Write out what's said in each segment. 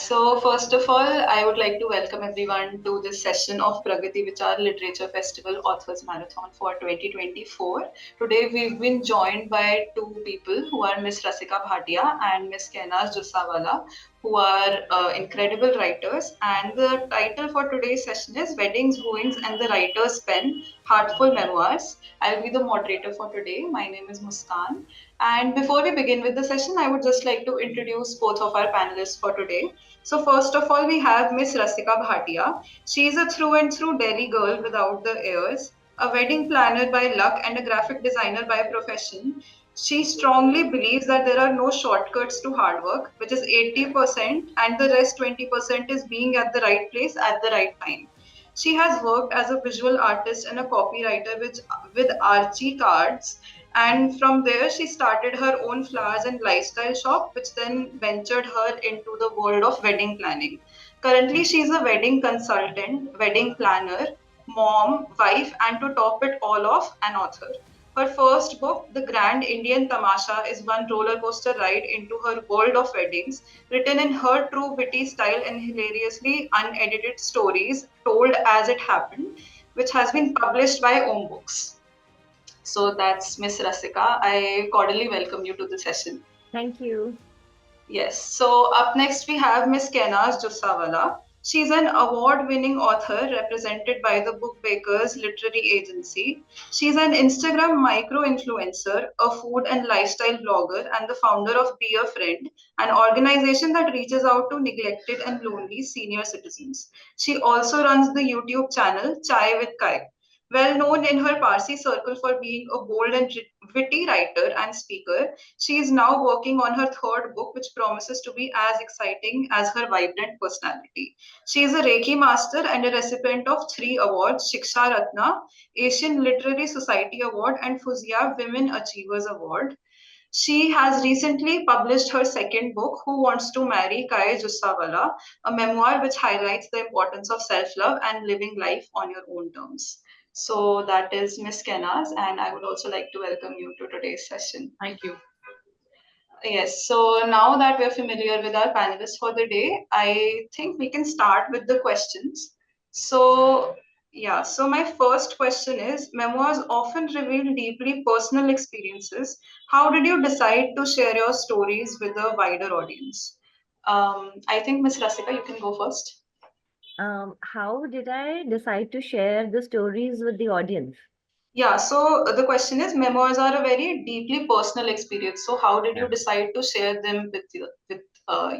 So first of all, I would like to welcome everyone to this session of Pragati Vichar Literature Festival Authors Marathon for 2024. Today we've been joined by two people who are Miss Rasika Bhatia and Miss Kainaz Jussawalla, who are incredible writers. And the title for today's session is Weddings, Wooings and the Writer's Pen, Heartful Memoirs. I'll be the moderator for today. My name is Muskan. And before we begin with the session, I would just like to introduce both of our panelists for today. So first of all, we have Miss Rasika Bhatia. She is a through and through Delhi girl without the airs, a wedding planner by luck and a graphic designer by profession. She strongly believes that there are no shortcuts to hard work, which is 80%, and the rest 20% is being at the right place at the right time. She has worked as a visual artist and a copywriter with Archie Cards, and from there, she started her own flowers and lifestyle shop, which then ventured her into the world of wedding planning. Currently, she's a wedding consultant, wedding planner, mom, wife, and to top it all off, an author. Her first book, The Grand Indian Tamasha, is one roller coaster ride into her world of weddings, written in her true witty style and hilariously unedited stories told as it happened, which has been published by Om Books. So that's Miss Rasika. I cordially welcome you to the session. Thank you. Yes. So up next we have Miss Kainaz Jussawalla. She's an award-winning author represented by the Bookbakers Literary Agency. She's an Instagram micro-influencer, a food and lifestyle blogger, and the founder of Be a Friend, an organization that reaches out to neglected and lonely senior citizens. She also runs the YouTube channel Chai with Kai. Well known in her Parsi circle for being a bold and witty writer and speaker, she is now working on her third book, which promises to be as exciting as her vibrant personality. She is a Reiki master and a recipient of three awards: Shiksha Ratna, Asian Literary Society Award, and Fuzia Women Achievers Award. She has recently published her second book, Who Wants to Marry Kai Jussawalla, a memoir which highlights the importance of self love and living life on your own terms. So that is Miss Kenaz, and I would also like to welcome you to today's session. Thank you. Yes, so now that we're familiar with our panelists for the day, I think we can start with the questions. So, yeah, so my first question is, memoirs often reveal deeply personal experiences. How did you decide to share your stories with a wider audience? I think Miss Rasika, you can go first. How did I decide to share the stories with the audience? Yeah, so the question is, memoirs are a very deeply personal experience. So how did you Yeah. decide to share them with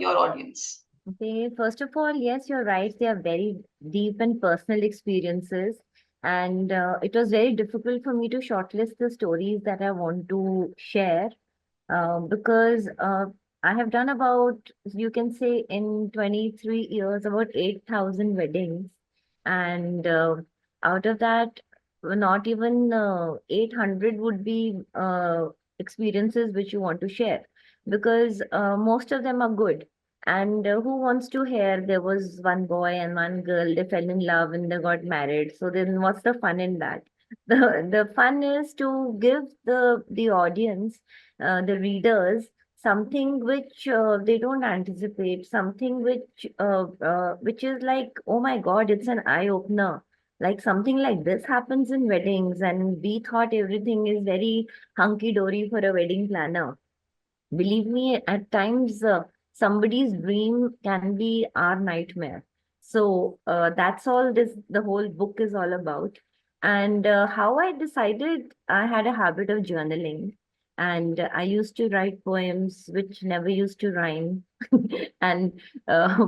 your audience? Okay, first of all, yes, you're right. They are very deep and personal experiences. And it was very difficult for me to shortlist the stories that I want to share because I have done about, you can say, in 23 years, about 8,000 weddings. And out of that, not even 800 would be experiences which you want to share because most of them are good. And who wants to hear there was one boy and one girl, they fell in love and they got married. So then what's the fun in that? The fun is to give the audience, the readers, something which they don't anticipate, something which is like, oh my God, it's an eye opener. Like something like this happens in weddings, and we thought everything is very hunky dory for a wedding planner. Believe me, at times somebody's dream can be our nightmare. So that's all the whole book is all about. And how I decided, I had a habit of journaling, and I used to write poems which never used to rhyme, and uh,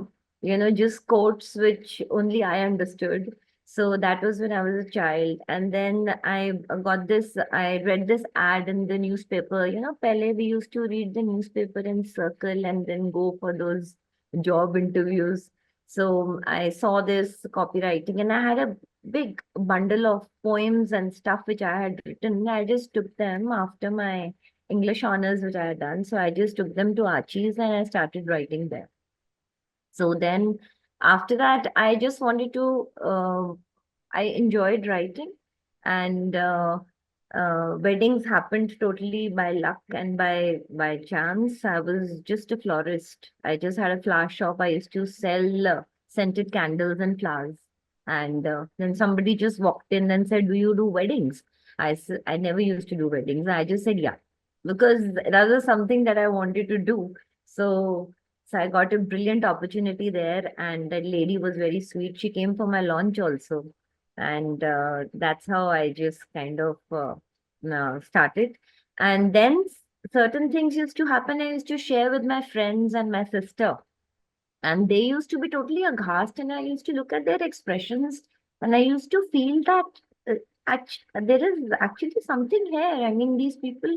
just quotes which only I understood. So that was when I was a child. And then I read this ad in the newspaper. Pele, we used to read the newspaper in circle and then go for those job interviews. So I saw this copywriting and I had a big bundle of poems and stuff which I had written. I just took them after my English honors, which I had done. So I just took them to Archie's and I started writing there. So then after that, I just wanted to, I enjoyed writing, and Weddings happened totally by luck and by chance. I was just a florist. I just had a flower shop. I used to sell scented candles and flowers. And then somebody just walked in and said, "Do you do weddings?" I never used to do weddings. I just said, "Yeah," because that was something that I wanted to do. So, so I got a brilliant opportunity there, and that lady was very sweet. She came for my launch also, and that's how I just kind of started. And then certain things used to happen. I used to share with my friends and my sister, and they used to be totally aghast. And I used to look at their expressions, and I used to feel that there is actually something here. I mean, these people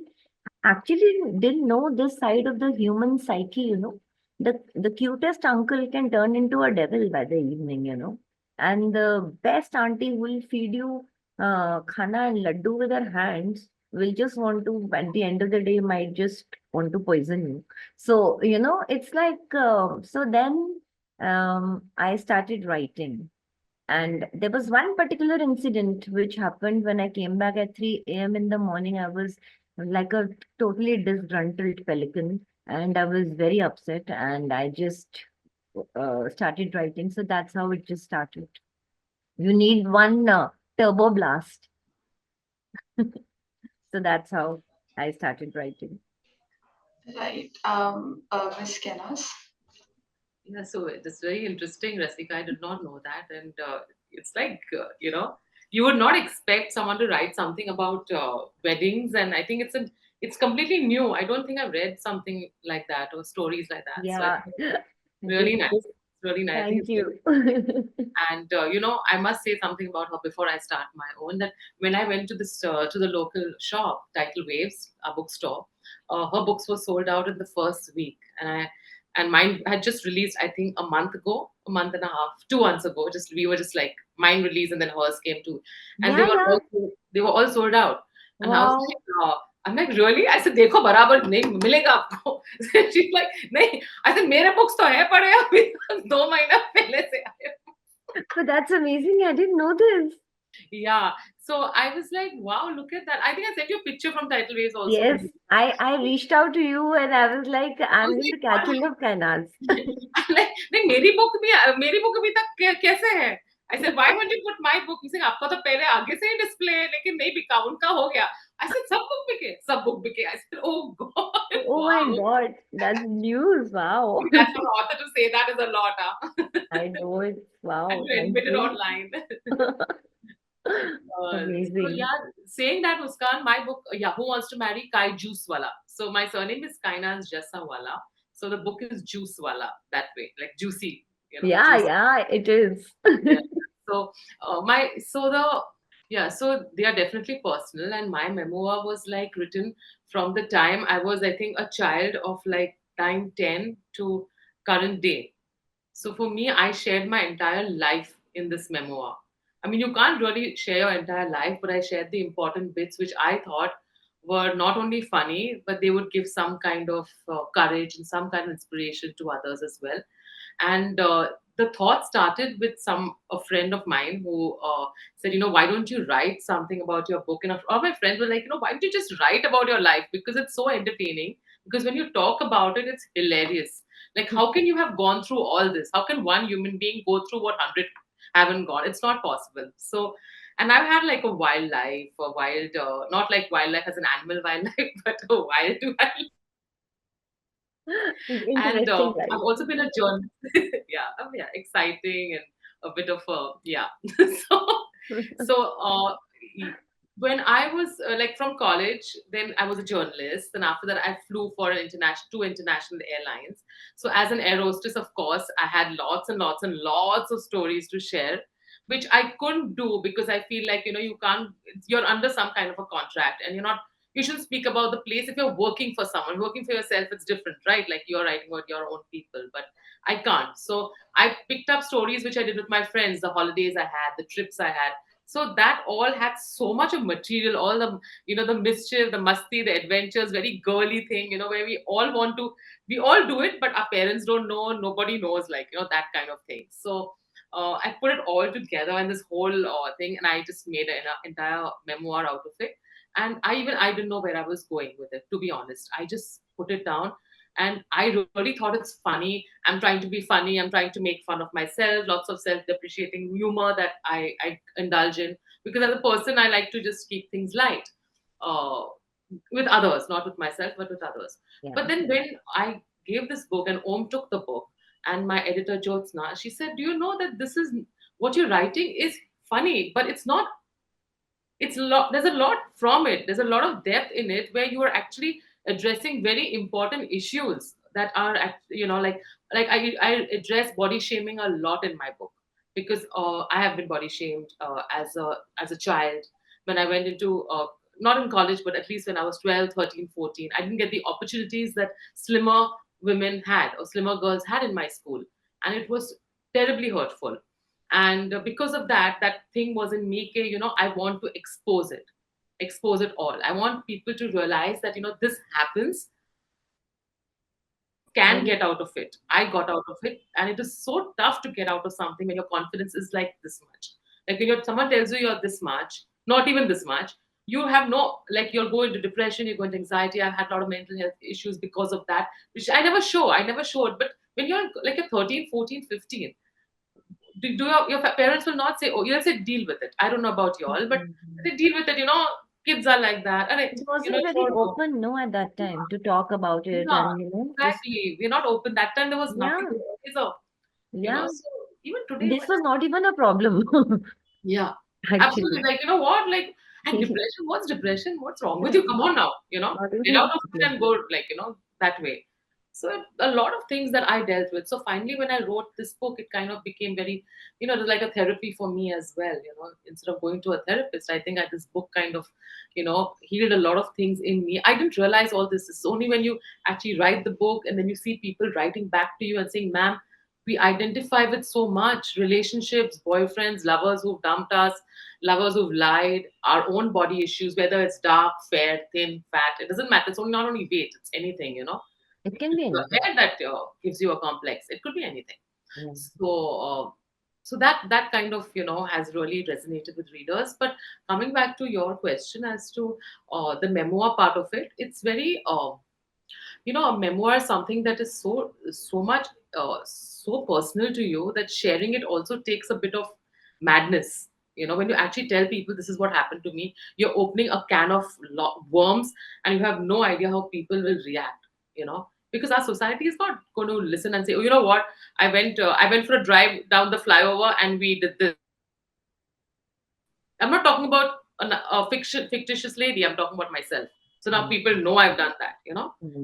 actually didn't know this side of the human psyche, you know. The cutest uncle can turn into a devil by the evening, you know. And the best auntie will feed you khana and laddu with her hands, will just want to, at the end of the day, might just want to poison you. So, you know, it's like, so then I started writing. And there was one particular incident which happened when I came back at 3 a.m. in the morning. I was like a totally disgruntled pelican, and I was very upset. And I just started writing. So that's how it just started. You need one turbo blast. So that's how I started writing. Right. Miss Kenas. Yeah, so it is very interesting, Rasika. I did not know that, and it's like you would not expect someone to write something about weddings, and I think it's completely new. I don't think I've read something like that or stories like that. So I Yeah. think it's This, really nice. this, It's really nice. I think thank it's very you. and I must say something about her before I start my own. That when I went to this to the local shop, Title Waves, a bookstore, her books were sold out in the first week, and mine had just released, I think, a month ago, a month and a half, 2 months ago. Just we were just like mine released, and then hers came too, and Yeah, yeah. they were all sold out, and I was Wow. like. I'm like, really? I said, देखो बराबर नहीं मिलेगा आपको. She's like, नहीं. I said, मेरे books तो है पड़े अभी 2 महीना पहले से आए. But that's amazing. I didn't know this. Yeah. So I was like, wow, look at that. I think I sent you a picture from Title Waves also. Yes, I reached out to you and I was like, I I'm was in the like, what? catching of Kainaz. I'm like, नहीं मेरी book अभी तक कैसे है? I said, why won't you put my book? He said, आपका तो पहले आगे से ही डिस्प्ले है, लेकिन नहीं बिका, उनका हो गया. I said, सब बुक बिके. I said, oh God, Oh my wow. God, that's news. Wow. That's for an author to say that is a lot, huh? I know it. And Wow, to thank admit it you. online. So Amazing. yeah, saying that, Muskan, my book, yeah, Who Wants to Marry Kai Jussawalla. So my surname is Kainaz Jussawalla. So the book is Jussawalla that way, like juicy, Yeah, juice. yeah, it is. Yeah. So my so the yeah, so they are definitely personal, and my memoir was like written from the time I was, I think, a child of like 9, 10 to current day. So for me, I shared my entire life in this memoir. I mean, you can't really share your entire life, but I shared the important bits which I thought were not only funny, but they would give some kind of courage and some kind of inspiration to others as well. And the thought started with a friend of mine who said, why don't you write something about your book? And all my friends were like, why don't you just write about your life? Because it's so entertaining. Because when you talk about it, it's hilarious. Like, how can you have gone through all this? How can one human being go through what 100 haven't gone? It's not possible. So, and I've had like a wild life, not like wildlife as an animal wildlife, but a wild and Interesting I've life. also been a journalist. Yeah, exciting and a bit of a yeah. so so when I was like from college, then I was a journalist. Then after that, I flew for two international airlines. So as an air hostess, of course, I had lots and lots and lots of stories to share, which I couldn't do because I feel like you can't. You're under some kind of a contract, and you're not you shouldn't speak about the place if you're working for someone. Working for yourself, it's different, right? Like you're writing about your own people, but I can't. So I picked up stories which I did with my friends, the holidays I had, the trips I had. So that all had so much of material, all the mischief, the musty, the adventures, very girly thing, where we all do it, but our parents don't know, nobody knows, like, that kind of thing. So I put it all together in this whole thing, and I just made an entire memoir out of it. And I didn't know where I was going with it, to be honest. I just put it down, and I really thought it's funny. I'm trying to be funny. I'm trying to make fun of myself. Lots of self-depreciating humor that I indulge in, because as a person, I like to just keep things light. Uh, with others, not with myself, but with others. But Yeah. then when I gave this book and Om took the book, and my editor Jyotsna, she said, "Do you know that this is what you're writing is funny, but it's not. It's a lot. There's a lot from it. There's a lot of depth in it where you are actually addressing very important issues that are, like I address body shaming a lot in my book, because I have been body shamed as a child when I went into not in college, but at least when I was 12, 13, 14. I didn't get the opportunities that slimmer women had or slimmer girls had in my school, and it was terribly hurtful. And because of that, that thing was in me, ke, I want to expose it all. I want people to realize that, this happens, you can Very get out of it. I got out of it, and it is so tough to get out of something when your confidence is like this much. Like when someone tells you you're this much, not even this much, you have no, like, you'll go into depression, you go into anxiety. I've had a lot of mental health issues because of that, which I never showed. But when you're like a 13, 14, 15, your parents will not say, "Oh, you'll say deal with it." I don't know about y'all, but Mhm. they deal with it. Kids are like that. And It you wasn't very know, open, no, at that time to talk about it, yeah, and just exactly. We're not open. That time there was nothing. yeah, It's a, yeah. so even today, This when was not even a problem, yeah, absolutely. actually. Like, what? Like, and depression, what's depression? What's wrong with you? Come on now, Not even get a out of it problem. and go, like, that way. So a lot of things that I dealt with. So finally, when I wrote this book, it kind of became very, it was like a therapy for me as well. Instead of going to a therapist, I think this book kind of, healed a lot of things in me. I didn't realize all this. It's only when you actually write the book and then you see people writing back to you and saying, "Ma'am, we identify with so much relationships, boyfriends, lovers who've dumped us, lovers who've lied, our own body issues, whether it's dark, fair, thin, fat. It doesn't matter. It's only not only weight, it's anything. It can be Your anything. hair that gives you a complex. It could be anything. Yeah. So, that kind of has really resonated with readers. But coming back to your question as to the memoir part of it, it's very a memoir is something that is so much so personal to you that sharing it also takes a bit of madness. When you actually tell people this is what happened to me, you're opening a can of worms, and you have no idea how people will react. Because our society is not going to listen and say, "Oh, you know what, I went for a drive down the flyover and we did this." I'm not talking about a fictitious lady. I'm talking about myself. So now Mm. people know I've done that.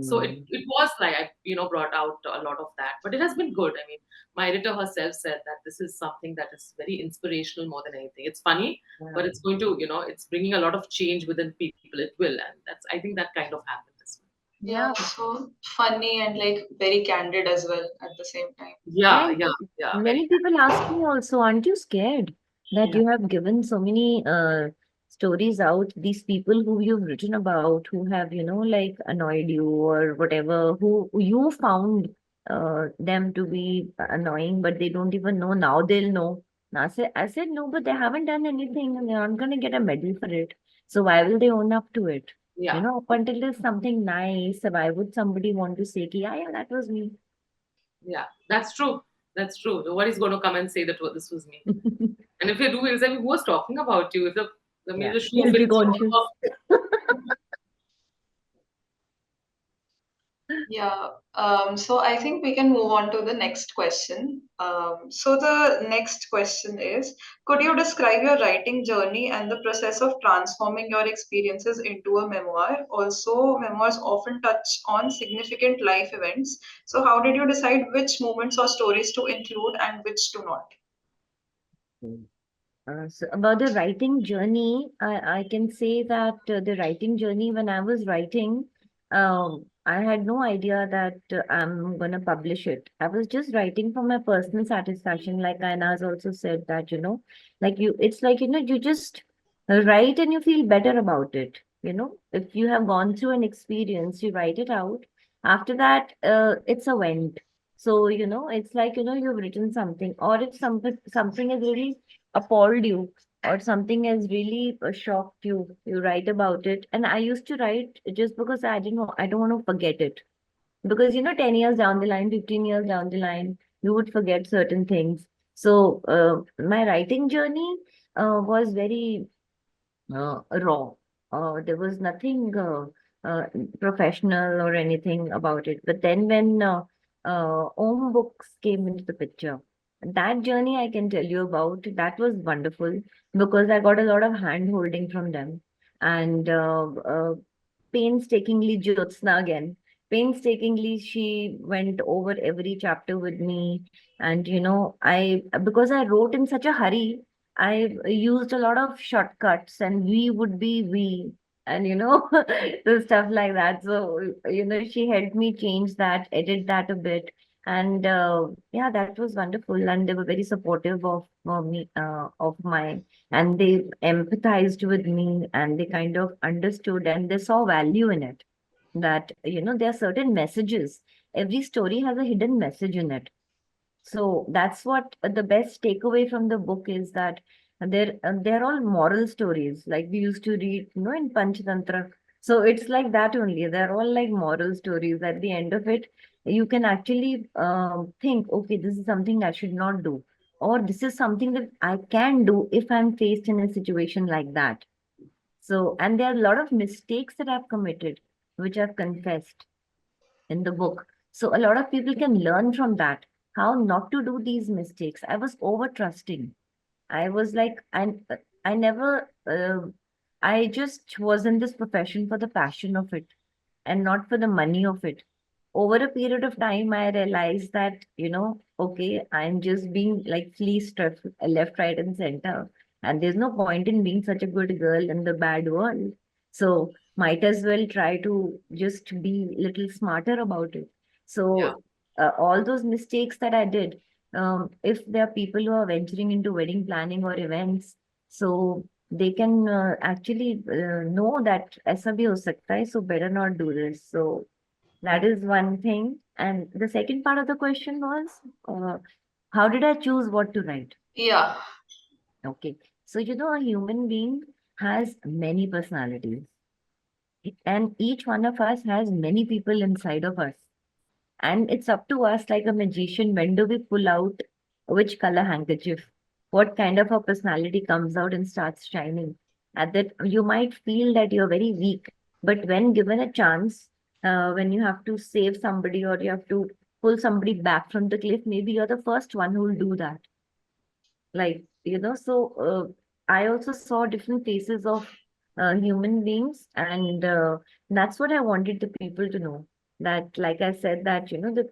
So it, Mm. it was like I brought out a lot of that, but it has been good. I mean, my editor herself said that this is something that is very inspirational more than anything. It's funny, Yeah. but it's going to, it's bringing a lot of change within people. It will, and I think that kind of happened this Yeah, Yeah. so funny and like very candid as well at the same time. way. Yeah, Right. yeah, yeah, very. Many people ask me also, aren't you scared that Yeah, you have given so many stories out, these people who you've written about, who have, like annoyed you or whatever, who you found them to be annoying, but they don't even know. Now they'll know. Now I said, no, but they haven't done anything and they're not going to get a medal for it. So why will they own up to it? yeah, Up until there's something nice, why would somebody want to say, ki, yeah, yeah, that was me? yeah. That's true. That's true. Nobody's going to come and say that this was me. And if they do, he'll say, "Who was talking about you?" If Yeah, the shoe guilty fits conscious. you. Yeah, so I think we can move on to the next question. So the next question is, could you describe your writing journey and the process of transforming your experiences into a memoir? Also, memoirs often touch on significant life events. So how did you decide which moments or stories to include and which to not? So about the writing journey, I can say that the writing journey, when I was writing, I had no idea that I'm gonna publish it. I was just writing for my personal satisfaction. Like Kainaz also said that, like it's like, you just write and you feel better about it. If you have gone through an experience, you write it out. After that, it's a vent. So, it's like, you've written something, or if something has really appalled you, or something has really shocked you, you write about it. And I used to write just because I don't want to forget it. Because 10 years down the line, 15 years down the line, you would forget certain things. So my writing journey was very raw. There was nothing uh, professional or anything about it. But then when Om Books came into the picture, that journey I can tell you about, that was wonderful because I got a lot of hand holding from them. And painstakingly, Jyotsna again, painstakingly, she went over every chapter with me. And, because I wrote in such a hurry, I used a lot of shortcuts, and we would be we, and the stuff like that. So, she helped me change that, edit that a bit. And yeah, that was wonderful. And they were very supportive of me, of my, and they empathized with me, and they kind of understood, and they saw value in it. That, there are certain messages. Every story has a hidden message in it. So that's what the best takeaway from the book is, that they're all moral stories, like we used to read, in Panchatantra. So it's like that only. They're all like moral stories. At the end of it, you can actually think, okay, this is something I should not do, or this is something that I can do if I'm faced in a situation like that. So, and there are a lot of mistakes that I've committed, which I've confessed in the book. So a lot of people can learn from that, how not to do these mistakes. I was over trusting. I was like, I never, I just was in this profession for the passion of it and not for the money of it. Over a period of time, I realized that, okay, I'm just being like fleeced left, right, and center. And there's no point in being such a good girl in the bad world. So might as well try to just be little smarter about it. Yeah, So all those mistakes that I did, if there are people who are venturing into wedding planning or events, so they can actually know that ऐसा भी हो सकता है, so better not do this. So that is one thing. And the second part of the question was, how did I choose what to write? Yeah. Okay. So, a human being has many personalities, and each one of us has many people inside of us. And it's up to us, like a magician, when do we pull out which color handkerchief? What kind of a personality comes out and starts shining? At that, you might feel that you're very weak, but when given a chance, when you have to save somebody or you have to pull somebody back from the cliff, maybe you're the first one who will do that. Like, so I also saw different faces of human beings, and that's what I wanted the people to know. That, like I said, that, that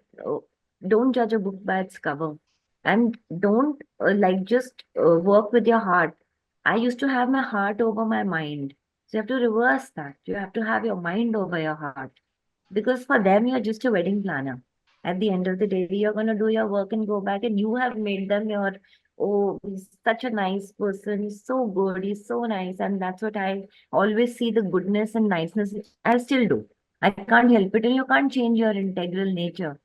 don't judge a book by its cover, and don't like just work with your heart. I used to have my heart over my mind. So you have to reverse that. You have to have your mind over your heart. Because for them, you're just a wedding planner. At the end of the day, you're going to do your work and go back, and you have made them your, oh, he's such a nice person. He's so good. He's so nice. And that's what I always see, the goodness and niceness. I still do. I can't help it. And you can't change your integral nature.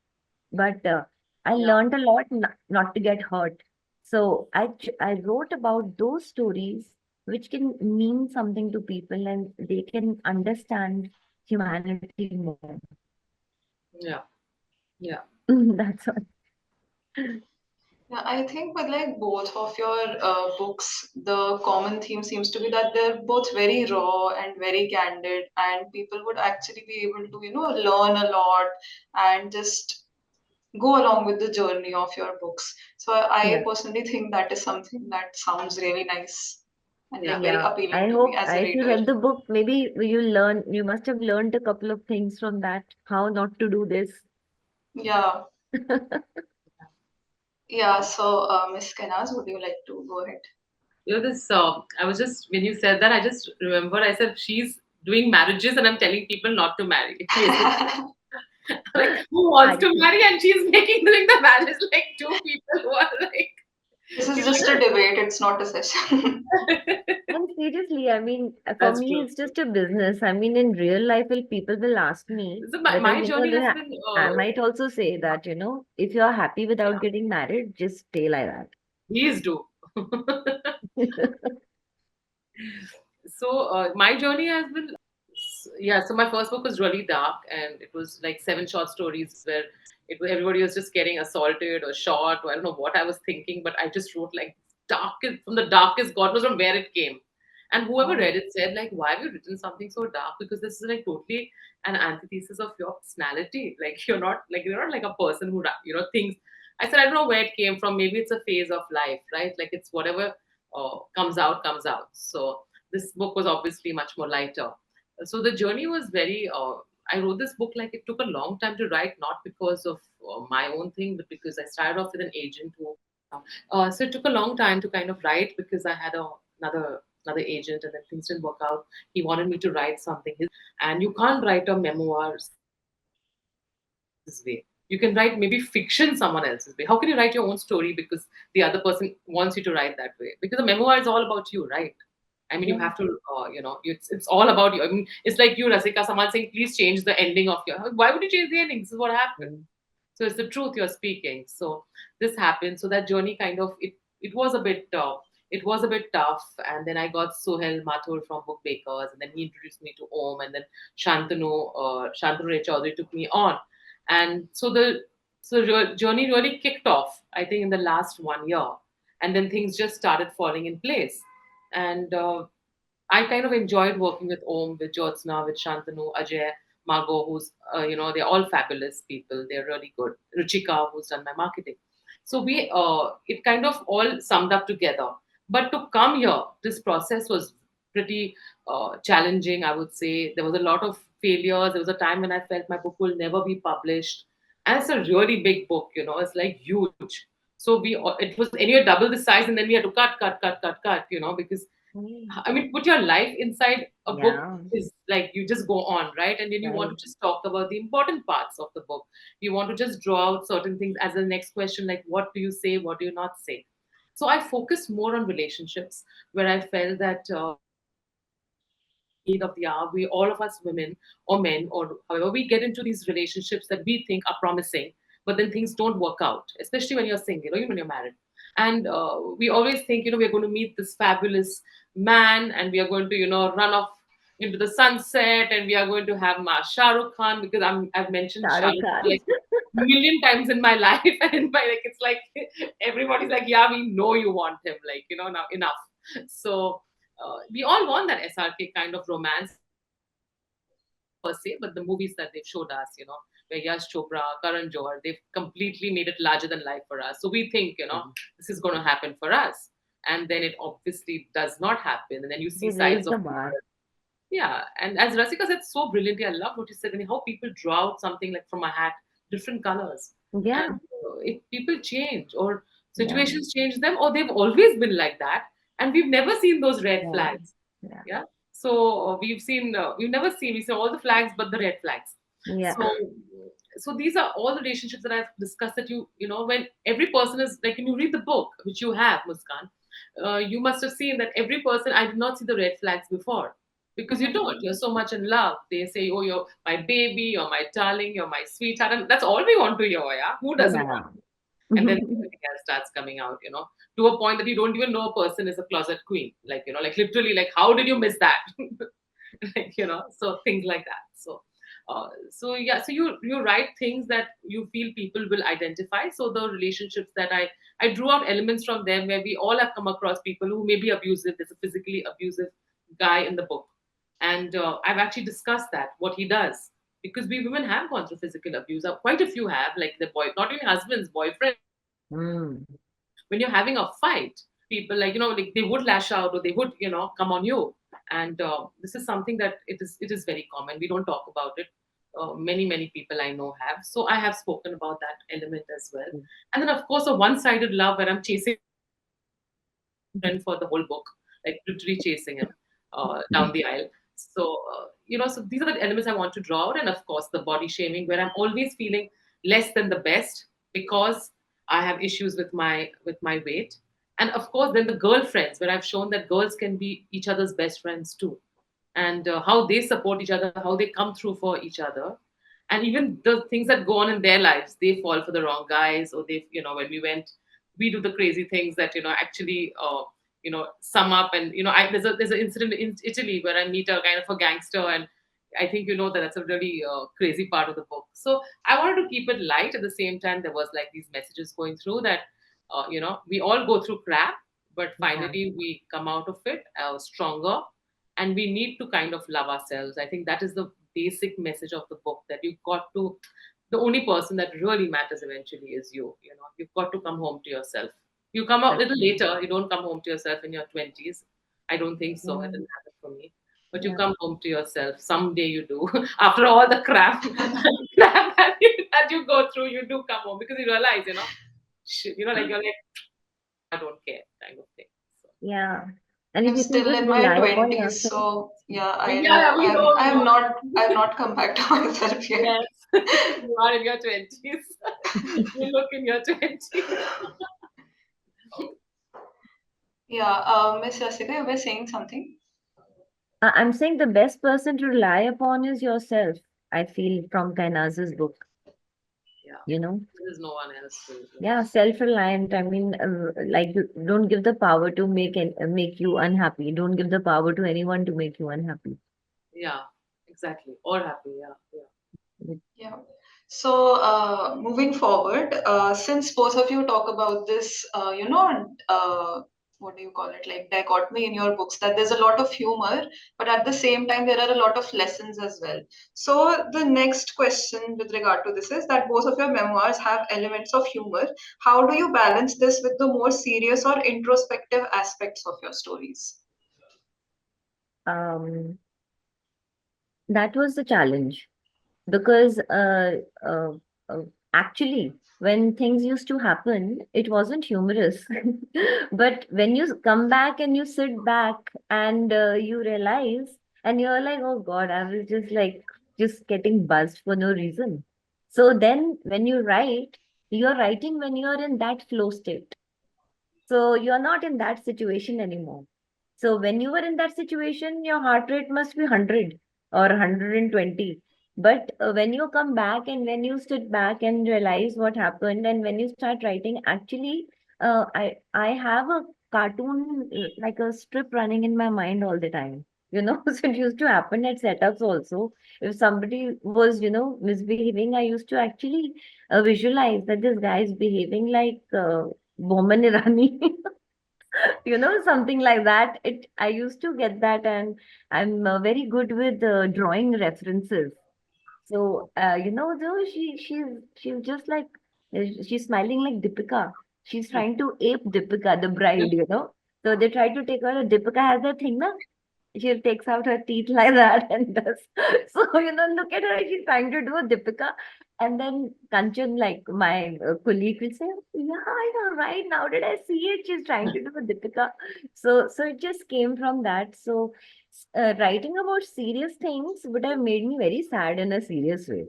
But I yeah, learned a lot not to get hurt. So I wrote about those stories which can mean something to people, and they can understand humanity more. yeah, yeah, That's all. Yeah, I think with like both of your books, the common theme seems to be that they're both very raw and very candid, and people would actually be able to, learn a lot and just go along with the journey of your books. So I Yeah. personally think that is something that sounds really nice and yeah. like very Yeah. appealing I to me hope as a if you reader. read the book, maybe you must have learned a couple of things from that, how not to do this. Yeah, yeah. So, Miss Kenaz, would you like to go ahead? This, I was just, when you said that, I just remembered I said she's doing marriages and I'm telling people not to marry. Basically, like, who wants to Actually. marry? And she's making doing the marriage like two people who are like, This is you just a debate, it's not a session. know. And seriously, I mean, for That's me, true. it's just a business. I mean, in real life, people will ask me So whether, my journey has been, I might also say that, if you're happy without yeah, getting married, just stay like please do. that. So my journey has been, yeah. So my first book was really dark, and it was like seven short stories where everybody was just getting assaulted or shot. Or I don't know what I was thinking, but I just wrote like darkest from the darkest. God knows from where it came. And whoever Oh, read it said like, "Why have you written something so dark? Because this is like totally an antithesis of your personality. Like you're not like a person who thinks." I said, "I don't know where it came from. Maybe it's a phase of life, right? Like it's whatever comes out, comes out." So this book was obviously much more lighter. So the journey was very. I wrote this book like it took a long time to write, not because of my own thing, but because I started off with an agent who. So it took a long time to kind of write because I had another agent, and then things didn't work out. He wanted me to write something, and you can't write a memoir else's way. You can write maybe fiction someone else's way. How can you write your own story because the other person wants you to write that way? Because a memoir is all about you, right? I mean, you yeah. have to, it's all about you. I mean, it's like you, Rasika, someone saying, please change the ending of your. Why would you change the ending? This is what happened. Mm. So it's the truth you're speaking. So this happened. So that journey kind of it was a bit it was a bit tough. And then I got Sohel Mathur from Book Bakers, and then he introduced me to Om, and then Shantanu Ray Chaudhary took me on, and so the journey really kicked off. I think in the last 1 year, and then things just started falling in place, and I kind of enjoyed working with Om, with Jyotsna, with Shantanu, Ajay, Margot, who's, they're all fabulous people. They're really good. Ruchika, who's done my marketing. So it kind of all summed up together. But to come here, this process was pretty challenging, I would say. There was a lot of failures. There was a time when I felt my book will never be published. And it's a really big book, it's like huge. So it was anyway double the size, and then we had to cut, because Mm. I mean, put your life inside a book Yeah, is like you just go on, right? And then you want right. to just talk about the important parts of the book. You want to just draw out certain things as the next question, like what do you say, what do you not say? So I focused more on relationships where I felt that need of the hour, we all of us women or men or however we get into these relationships that we think are promising, but then things don't work out, especially when you're single or even when you're married. And we always think, we're going to meet this fabulous man, and we are going to, run off into the sunset, and we are going to have Shah Rukh Khan, because I've mentioned Shah Shah Rukh Rukh Khan. Khan like million times in my life, and in my like it's like everybody's like, yeah, we know you want him, like now enough. So we all want that SRK kind of romance per se, but the movies that they've showed us, where Yash Chopra, Karan Johar, they've completely made it larger than life for us. So we think, Mhm. this is going to happen for us. And then it obviously does not happen. And then you see They sides raised of the bar. people. Yeah. And as Rasika said so brilliantly, I love what you said, and how people draw out something like from a hat, different colors. And Yeah, people change, or yeah, situations change them, or they've always been like that. And we've never seen those red yeah, flags. yeah, Yeah. So we've never seen, we see all the flags but the red flags. yeah. So so these are all the relationships that I've discussed, that when every person is like, when you read the book, which you have, Muskan, you must have seen that every person, I did not see the red flags before, because you Mhm. don't, you're so much in love. They say, oh, you're my baby, you're my darling, you're my sweetheart, and that's all we want to hear. Yeah, who doesn't want? Yeah. And then everything else starts coming out, to a point that you don't even know a person is a closet queen, like, like literally, like, how did you miss that? Like, so things like that. So yeah, so you write things that you feel people will identify. So the relationships that I drew out elements from them, where we all have come across people who may be abusive. There's a physically abusive guy in the book, and I've actually discussed that, what he does, because we women have gone through physical abuse. Quite a few have, like the boy, not only husbands, boyfriends. Mm. When you're having a fight, people, like, like they would lash out, or they would, come on you. And this is something that it is very common. We don't talk about it. Many people I know have. So I have spoken about that element as well. And then, of course, a one-sided love where I'm chasing friend for the whole book, like literally chasing him down the aisle. So these are the elements I want to draw out. And of course, the body shaming, where I'm always feeling less than the best because I have issues with my weight. And of course, then the girlfriends, where I've shown that girls can be each other's best friends too, and how they support each other, how they come through for each other. And even the things that go on in their lives, they fall for the wrong guys, or when we do the crazy things that actually sum up. And there's an incident in Italy where I meet a kind of a gangster, and I think that's a really crazy part of the book. So I wanted to keep it light. At the same time, there was like these messages going through that we all go through crap, but Yeah, finally we come out of it stronger, and we need to kind of love ourselves. I think that is the basic message of the book, that you've got to, the only person that really matters eventually is you. You've got to come home to yourself. You come out a little definitely. later. You don't come home to yourself in your 20s. I don't think so. It Yeah, didn't happen for me. But you yeah, come home to yourself. Someday you do. After all the crap, crap that you go through, you do come home because you realize, shit, like you're like, I don't care kind of thing. So, yeah. And if I'm you can still just in my rely upon 20s, yourself, so yeah, I yeah, know we know, I we am know. not I've not come back to myself yet. Yes, you are in your 20s. You look in your 20s. Yeah, Miss Rasika, you were saying something? I'm saying the best person to rely upon is yourself. I feel from Kainaz's book, Yeah, you know. there is no one else to. Yeah, self-reliant. I mean, like, don't give the power to make you unhappy. Don't give the power to anyone to make you unhappy. Yeah, exactly. Or happy. Yeah, yeah. Yeah. So, moving forward, since both of you talk about this, what do you call it, like dichotomy in your books, that there's a lot of humor, but at the same time, there are a lot of lessons as well. So, the next question with regard to this is that both of your memoirs have elements of humor. How do you balance this with the more serious or introspective aspects of your stories? Um, that was the challenge because uh, uh, actually, when things used to happen, it wasn't humorous. But when you come back and you sit back and you realize, and you're like, oh God, I was just getting buzzed for no reason. So then when you write, you're writing when you're in that flow state. So you're not in that situation anymore. So when you were in that situation, your heart rate must be 100 or 120. But when you come back and when you sit back and realize what happened, and when you start writing, actually, I have a cartoon like a strip running in my mind all the time. So it used to happen at setups also. If somebody was, misbehaving, I used to actually visualize that this guy is behaving like Boman Irani. Something like that. I used to get that, and I'm very good with drawing references. So though she's just like she's smiling like Deepika. She's trying to ape Deepika, the bride. So they try to take her. Deepika has that thing, na? She takes out her teeth like that and does. So, look at her. She's trying to do a Deepika. And then Kanchan, like my colleague, will say, yeah, I know, right? Now did I see it? She's trying to do a Deepika. So it just came from that. So, writing about serious things would have made me very sad in a serious way.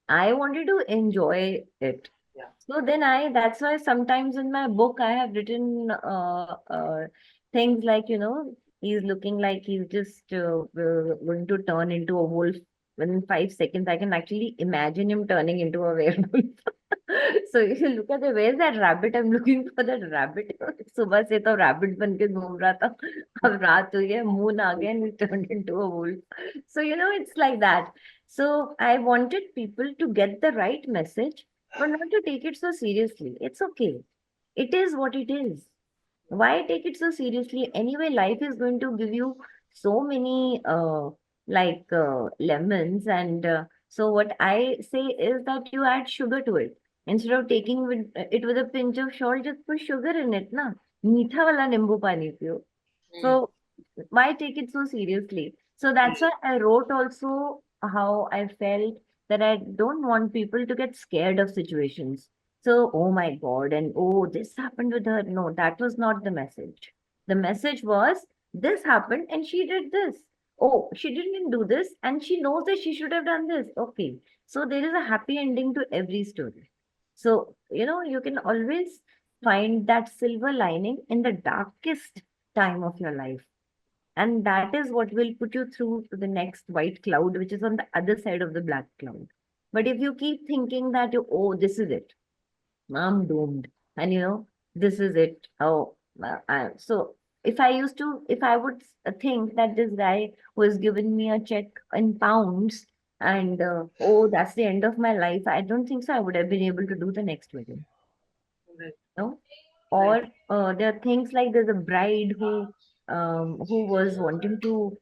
I wanted to enjoy it. Yeah. So then that's why sometimes in my book I have written things like, he's looking like he's just going to turn into a wolf within 5 seconds. I can actually imagine him turning into a werewolf. So if you look at the, where's that rabbit? I'm looking for that rabbit. सुबह से तो rabbit बन के घूम रहा था. अब रात हुई है, moon आ गया and he turned into a wolf. So it's like that. So I wanted people to get the right message, but not to take it so seriously. It's okay. It is what it is. Why take it so seriously? Anyway, life is going to give you so many lemons, and so what I say is that you add sugar to it. Instead of taking it with a pinch of salt, just put sugar in it, na. Meetha wala nimbu pani piyo. Mm. So why take it so seriously? So that's why I wrote also how I felt that I don't want people to get scared of situations. So, oh my God, and oh, this happened with her. No, that was not the message. The message was this happened and she did this. Oh, she didn't do this and she knows that she should have done this. Okay. So there is a happy ending to every story. So, you can always find that silver lining in the darkest time of your life. And that is what will put you through to the next white cloud, which is on the other side of the black cloud. But if you keep thinking that, oh, this is it, I'm doomed, and this is it. Oh, So if I would think that this guy was giving me a check in pounds and oh, that's the end of my life, I don't think so. I would have been able to do the next wedding. Right. No, Right. or there are things like there's a bride who was wanting to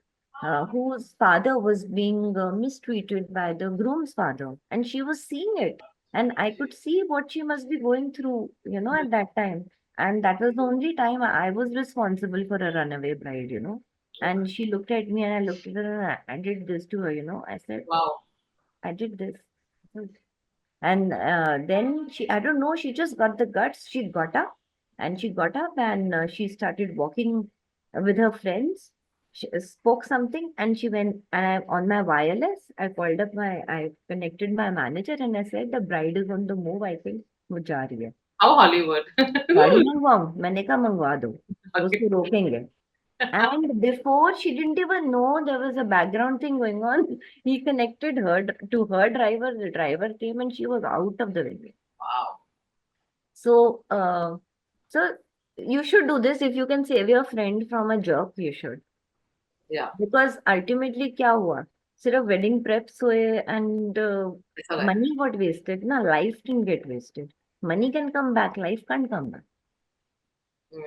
whose father was being mistreated by the groom's father, and she was seeing it, and I could see what she must be going through, at that time. And that was the only time I was responsible for a runaway bride, and she looked at me and I looked at her and I did this to her, I said, Wow. I did this. And then I don't know, she just got the guts. She got up and she started walking with her friends. She spoke something and she went, and on my wireless, I connected my manager and I said, the bride is on the move, I think, वो जा रही है. How Hollywood. गाड़ी मंगवाऊं? मैंने कहा मंगवा दो. Okay. उसको रोकेंगे. And before she didn't even know there was a background thing going on, he connected her to her driver. The driver came and she was out of the venue. Wow. So, so you should do this if you can save your friend from a jerk. You should, Yeah. because ultimately क्या हुआ? सिर्फ wedding preps हुए and It's all right. money got wasted. Na, life didn't get wasted. Money can come back. Life can't come back. Mm.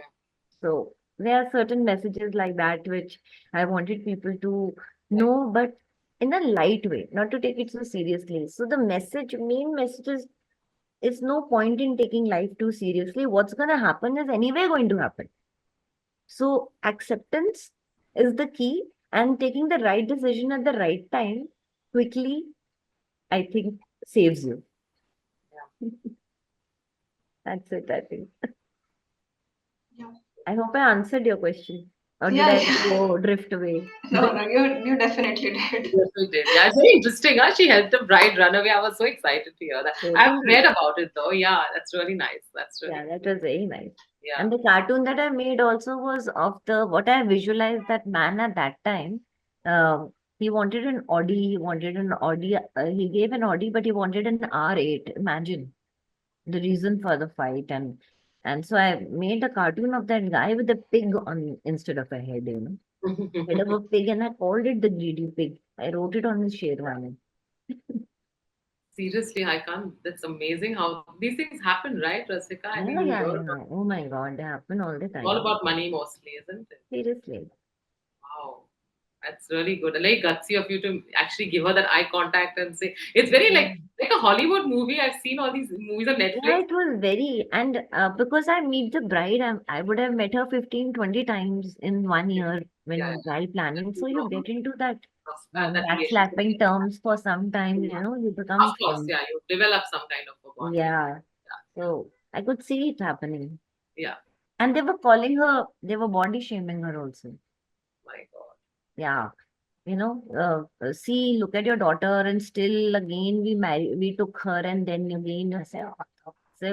So there are certain messages like that which I wanted people to know, but in a light way, not to take it so seriously. So the main message is, it's no point in taking life too seriously. What's gonna happen is anyway going to happen. So acceptance is the key, and taking the right decision at the right time quickly, I think, saves you. That's it, I think. Yeah. I hope I answered your question. Or did Yeah, I yeah. go drift away? No, no, you definitely did. Yes, we did. Yeah, it's very interesting. Huh? She helped the bride run away. I was so excited to hear that. I haven't Totally. read about it though. Yeah, that's really nice. That's really Yeah, cool. that was very nice. Yeah. And the cartoon that I made also was of the what I visualized that man at that time. Uh, he wanted an Audi. He wanted an Audi. He gave an Audi, but he wanted an R8. Imagine the reason for the fight, and so I made a cartoon of that guy with a pig on instead of a head. Head of a pig, and I called it the greedy pig. I wrote it on his sherwani. Seriously, I can't. That's amazing how these things happen, right, Rasika? I think Yeah, you yeah, hear about yeah. Oh my God, they happen all the it's all time. about money mostly, isn't it? Seriously. Wow. That's really good. And like gutsy of you to actually give her that eye contact and say it's very Yeah. like a Hollywood movie. I've seen all these movies on Yeah, Netflix. it was very, and because I meet the bride, I would have met her 15, 20 times in 1 year Yeah, when while yeah. planning. So you get into that That relationship. backslapping terms for some time, you become Of course, friends. yeah. You develop some kind of a bond. Yeah. Yeah, So I could see it happening. yeah. And they were calling her, they were body shaming her also. My God. Yeah. See, look at your daughter, and still again we took her, and then again I say, "Oh, so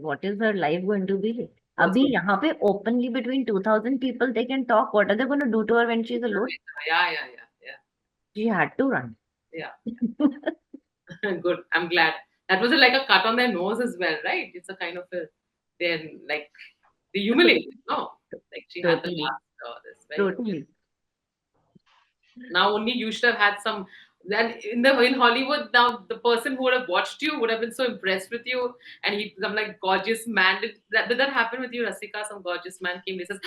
what is her life going to be? What's Abhi going यहाँ पे openly between 2,000 people they can talk. What are they going to do to her when she's alone? Yeah, yeah, yeah, yeah. She had to run. Yeah. Good. I'm glad. That was like a cut on their nose as well, right? It's a kind of a then like the humiliated, no? Like she had the Totally, last this very good. totally. Now only you should have had some then in Hollywood now the person who would have watched you would have been so impressed with you and he some like gorgeous man did that happen with you Rasika some gorgeous man came and says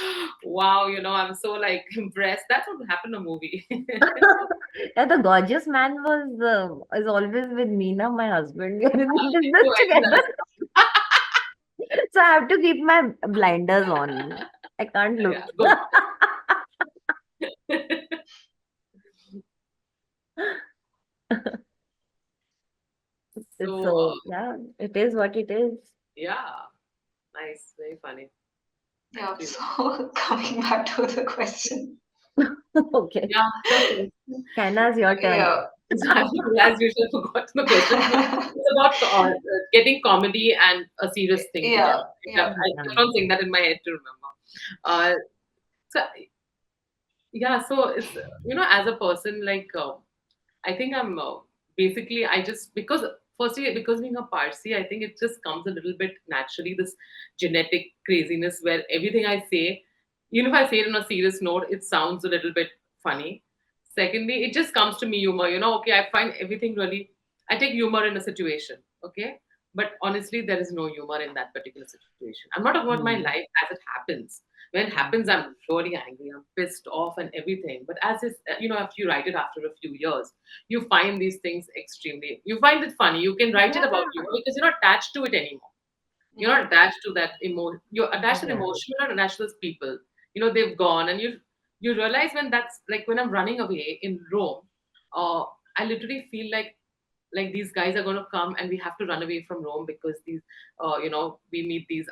wow I'm so like impressed that's what happened in a movie. Yeah, the gorgeous man is always with Meena, my husband. We are in So business I think together. So I have to keep my blinders on. I can't look. yeah good. So So yeah, it is what it is. yeah nice very funny Yeah, actually so coming back to the question. Okay. yeah okay. Kainaz, your turn. Yeah. So I as usual forgot the question. It's about getting comedy and a serious thing Yeah, together. yeah. I kept on saying that in my head to remember. Uh, so yeah, so it's as a person like I think I'm basically I just because firstly, because being a Parsi, I think it just comes a little bit naturally, this genetic craziness where everything I say, even if I say it on a serious note, it sounds a little bit funny. Secondly, it just comes to me humor, okay, I find everything really, I take humor in a situation, okay? But honestly, there is no humor in that particular situation. I'm not talking about my Mm. life as it happens. When it happens, Mm. I'm really angry, I'm pissed off and everything. But as is, if you write it after a few years, you find these things extremely, you find it funny, you can write it about you Yeah. because you're not attached to it anymore. You're Mm-hmm. not attached to that you're attached to the Yeah. emotion, you're not attached to those people. They've gone, and you realize when that's like when I'm running away in Rome, uh I literally feel like these guys are going to come and we have to run away from Rome because these we meet these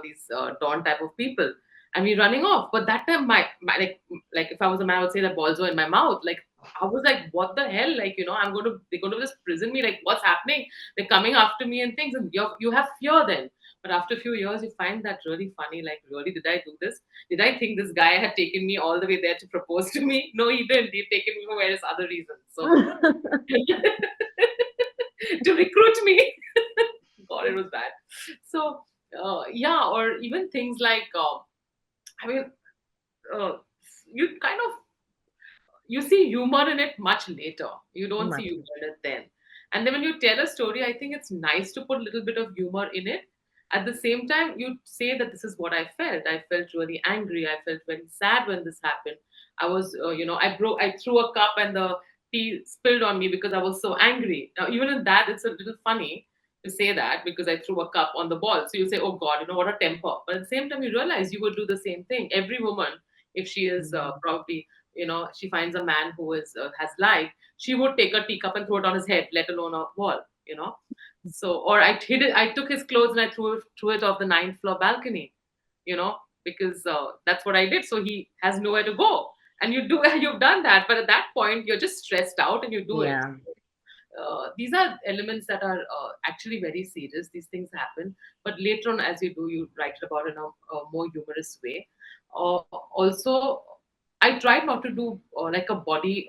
these dawn type of people, and we're running off. But that time my like if I was a man, I would say the balls were in my mouth. Like I was like, what the hell? Like, they're going to just prison me. Like, what's happening? They're coming after me and things, and you have fear then. But after a few years, you find that really funny. Like, really, did I do this? Did I think this guy had taken me all the way there to propose to me? No, he didn't. He'd taken me for various other reasons. So to recruit me. God, it was bad. So, yeah, or even things like, I mean, uh, you kind of you see humor in it much later. You don't see Much. humor in it then. And then when you tell a story, I think it's nice to put a little bit of humor in it. At the same time, you say that this is what I felt. I felt really angry. I felt very sad when this happened. I was, I threw a cup and the tea spilled on me because I was so angry. Now, even in that, it's a little funny to say that because I threw a cup on the ball. So you say, oh God, what a temper. But at the same time, you realize you would do the same thing. Every woman, if she is Mm. probably she finds a man who is has life, she would take a teacup and throw it on his head, let alone a wall. So, or I took his clothes and I threw it off the ninth floor balcony, because that's what I did. So he has nowhere to go. And you've done that, but at that point you're just stressed out and you do it. Yeah. These are elements that are actually very serious. These things happen, but later on, as you write about it in a more humorous way. Also, I tried not to do like a body.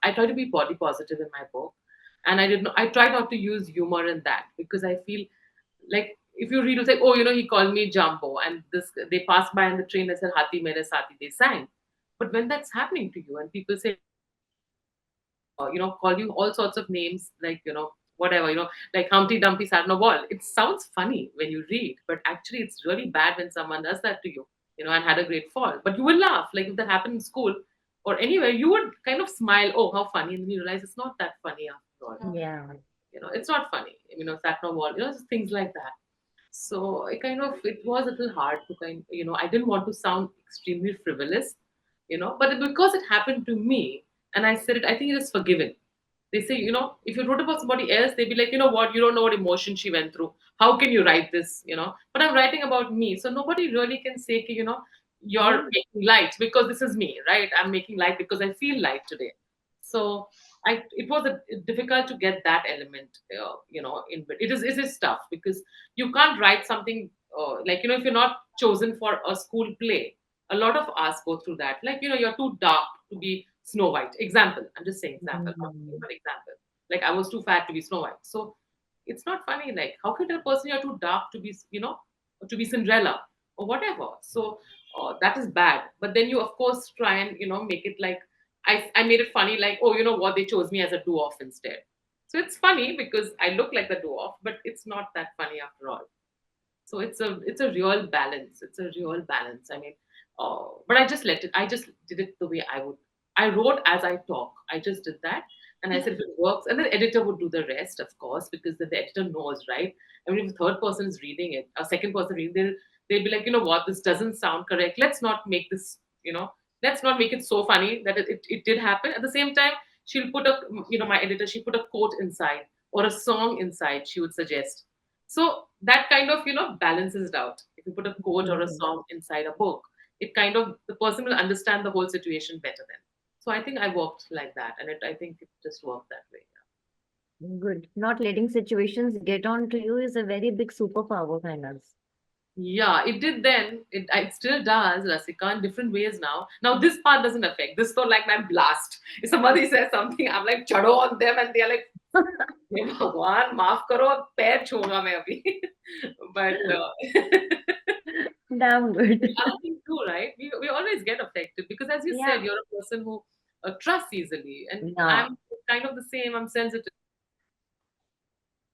I try to be body positive in my book, and I did not. I try not to use humor in that because I feel like if you read, it's like, oh, he called me Jumbo, and this they passed by in the train and said Hati Mere Sati. They sang, but when that's happening to you, and people say call you all sorts of names like, whatever, like Humpty Dumpty sat on a wall. It sounds funny when you read, but actually it's really bad when someone does that to you, and had a great fall. But you will laugh. Like if that happened in school or anywhere, you would kind of smile, oh, how funny, and then you realize it's not that funny after all. Yeah. It's not funny. Sat on a wall, just things like that. So it was a little hard to I didn't want to sound extremely frivolous, but because it happened to me and I said it, I think it is forgiven. They say, if you wrote about somebody else, they'd be like, you know what, you don't know what emotion she went through. How can you write this, But I'm writing about me. So nobody really can say, you're Yeah. making light because this is me, right? I'm making light because I feel light today. So it was difficult to get that element, in, but it is tough because you can't write something like, if you're not chosen for a school play. A lot of us go through that. Like, you're too dark to be Snow White. Example. I'm just saying example, not Mm. but example. Like I was too fat to be Snow White. So it's not funny. Like, how can a person you're too dark to be, to be Cinderella or whatever? So that is bad. But then you, of course, try and make it like I made it funny. Like, oh, you know what? They chose me as a dwarf instead. So it's funny because I look like the dwarf, but it's not that funny after all. So it's a real balance. It's a real balance. I mean, but I just did it the way I would. I wrote as I talk. I just did that, and I said if it works, and then the editor would do the rest, of course, because then the editor knows, right? I mean, if the third person is reading it, a second person reading, they'll be like, you know what, this doesn't sound correct. Let's not make this, let's not make it so funny that it did happen. At the same time, she'll put my editor, she put a quote inside or a song inside. She would suggest, so that kind of, balances it out. If you put a quote or a Mhm. song inside a book, it kind of, the person will understand the whole situation better then. So I think I worked like that, and I think it just worked that way. Good. Not letting situations get on to you is a very big superpower, Kainaz. Yeah, it did then. It still does, Rasika, in different ways now. Now this part doesn't affect. This though like my blast. If somebody says something, I'm like chado on them, and they're like हे भगवान माफ करो, पैर छूऊंगा मैं अभी. But Damn good. other thing too, right? We always get affected because, as you Yeah. said, you're a person who trusts easily, and Yeah. I'm kind of the same. I'm sensitive.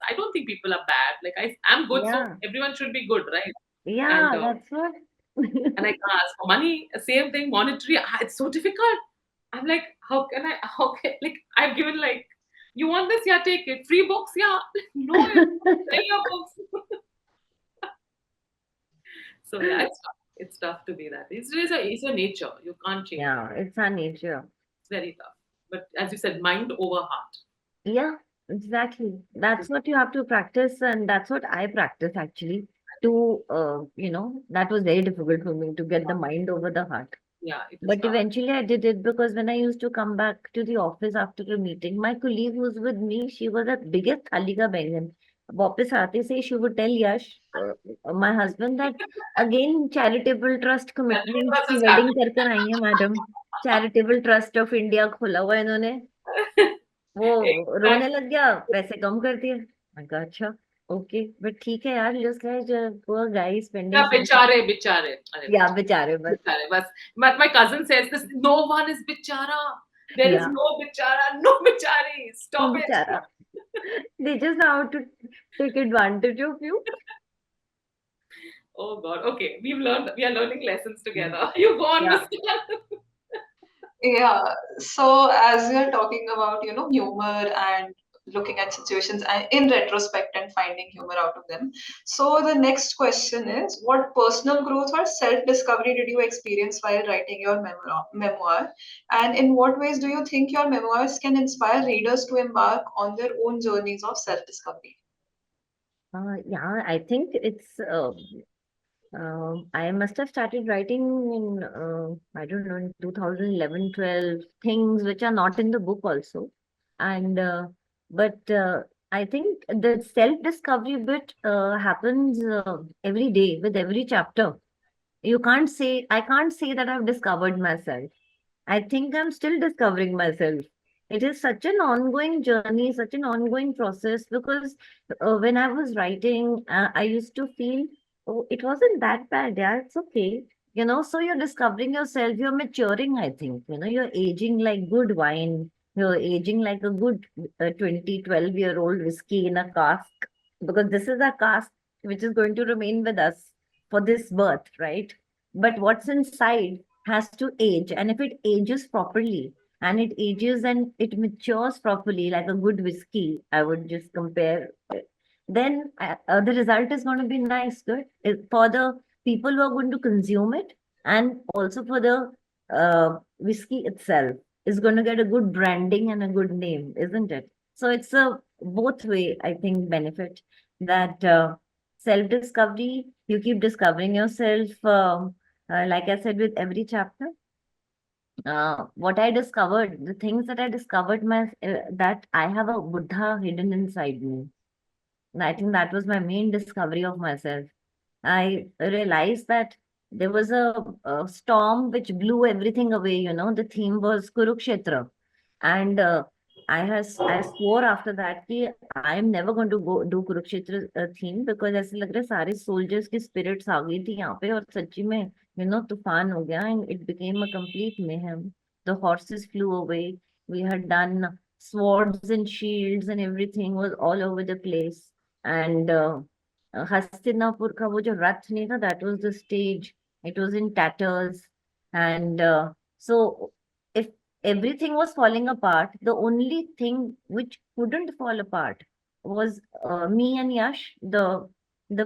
I don't think people are bad. Like I'm good, so Yeah. everyone should be good, right? And Yeah. That's what. and I can ask for money. Same thing, monetary. It's so difficult. I'm like, how can I? How can like I've given like, you want this? Yeah, take it. Free books? Yeah. No, you're selling your books. So yeah, it's tough. It's tough to be that. It's a nature. You can't change it. Yeah. It's our nature. It's very tough. But as you said, mind over heart. Yeah, exactly. That's what you have to practice, and that's what I practice actually. That was very difficult for me to get the mind over the heart. Yeah, it is But hard. eventually I did it because when I used to come back to the office after a meeting, my colleague who was with me, she was the biggest thali ka बैंगन. वापस आते से she would tell Yash, my husband, that again charitable trust Yeah, commitments that की was wedding happening. कर कर आई है madam. Charitable Trust of India खोला हुआ है इन्होंने. वो रोने Exactly. लग गया, पैसे कम कर दिए. मैं कहा अच्छा, ओके, बट ठीक है यार, just like poor guy spending Yeah, so much. bichare, bichare. अरे या बिचारे, बेचारे बस. बिचारे बस. My cousin says this. No one is bichara. There is या no bichara, no bichari. Stop it. बेचारा. They just know how to take advantage of you. Oh God. Okay, we are learning lessons Mm. together. You go on, Yeah. Mr. Yeah. So as we are talking about, humor and looking at situations and in retrospect and finding humor out of them. So the next question is, what personal growth or self-discovery did you experience while writing your memoir? And in what ways do you think your memoirs can inspire readers to embark on their own journeys of self-discovery? Yeah, I think I must have started writing in, I don't know, in 2011, 12, things which are not in the book also. And, but I think the self-discovery bit happens every day with every chapter. I can't say that I've discovered myself. I think I'm still discovering myself. It is such an ongoing journey, such an ongoing process because when I was writing, I used to feel, oh, it wasn't that bad. Yeah, it's okay. So you're discovering yourself, you're maturing, I think. You're aging like good wine. You're aging like a good 12-year-old whiskey in a cask because this is a cask which is going to remain with us for this birth, right? But what's inside has to age. And if it ages properly and it ages and it matures properly, like a good whiskey, I would just compare, then the result is going to be nice, good for the people who are going to consume it, and also for the whiskey itself is going to get a good branding and a good name, isn't it? So it's a both way, I think, benefit that self discovery, you keep discovering yourself. Like I said, with every chapter, what I discovered, the things that I discovered, that I have a Buddha hidden inside me. And I think that was my main discovery of myself. I realized that there was a storm which blew everything away. The theme was Kurukshetra. And I swore after that कि I'm never going to go do Kurukshetra theme because ऐसे लग रहा है सारे soldiers की spirits आ गई थी यहाँ पे और सच्ची में तूफान हो गया and it became a complete mayhem. The horses flew away. We had done swords and shields and everything was all over the place. And Hastinapur ka wo jo rath nahi tha, that was the stage. It was in tatters. And so if everything was falling apart, the only thing which couldn't fall apart was me and Yash, the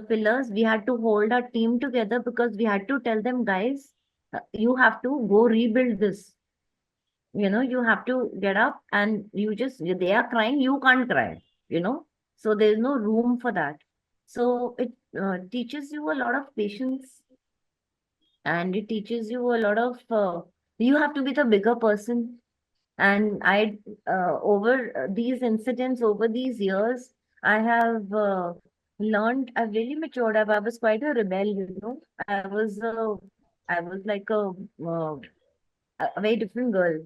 pillars. We had to hold our team together because we had to tell them, guys, you have to go rebuild this. You have to get up and they are crying, you can't cry, you know. So there's no room for that. So it teaches you a lot of patience, and it teaches you a lot of, you have to be the bigger person. And over these incidents, over these years, I have learned, I've really matured. I was quite a rebel, I was like a very different girl.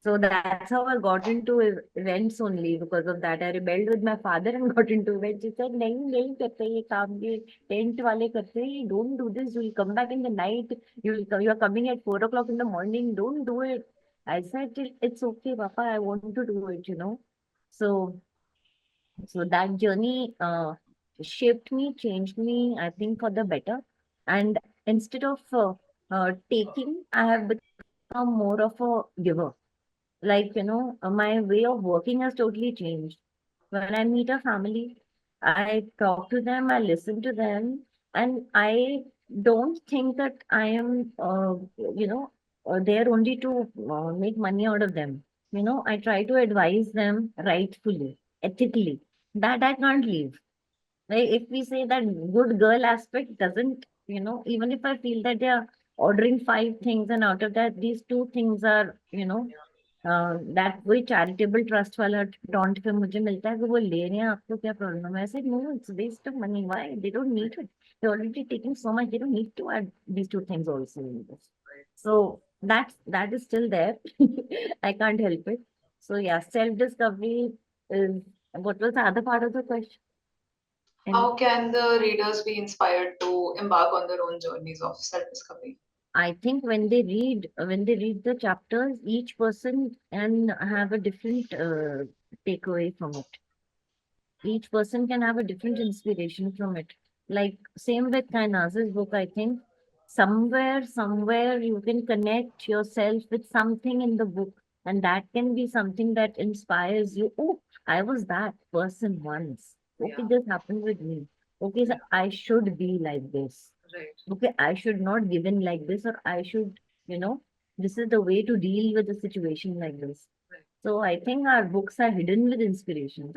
So that's how I got into events only. Because of that, I rebelled with my father and got into events. He said, "नहीं नहीं करते ये काम, ये tent वाले करते हैं. Don't do this. You will come back in the night. You are coming at 4 o'clock in the morning. Don't do it." I said, "It's okay, Papa. I want to do it. You know." So that journey shaped me, changed me, I think, for the better. And instead of taking, I have become more of a giver. Like, my way of working has totally changed. When I meet a family, I talk to them, I listen to them, and I don't think that I am, there only to make money out of them. I try to advise them rightfully, ethically. That I can't leave. Like, if we say that good girl aspect doesn't, even if I feel that they are ordering five things and out of that, these two things are, that वही charitable trust वाला taunt पे मुझे मिलता है कि वो ले रहे हैं, आपको क्या प्रॉब्लम है? ऐसे no, it's waste of money, why they don't need it, they already taking so much, they don't need to add these two things also in this. So that is still there. I can't help it. So yeah, self discovery is, what was the other part of the question? And How can the readers be inspired to embark on their own journeys of self-discovery? I think when they read the chapters, each person can have a different takeaway from it. Each person can have a different inspiration from it. Like same with Kainaz's book, I think somewhere you can connect yourself with something in the book, and that can be something that inspires you. Oh, I was that person once. Okay, Yeah, this happened with me. Okay, so yeah, I should be like this. right, Okay, I should not give in like this, or I should, this is the way to deal with a situation like this. right. So I think our books are hidden with inspirations,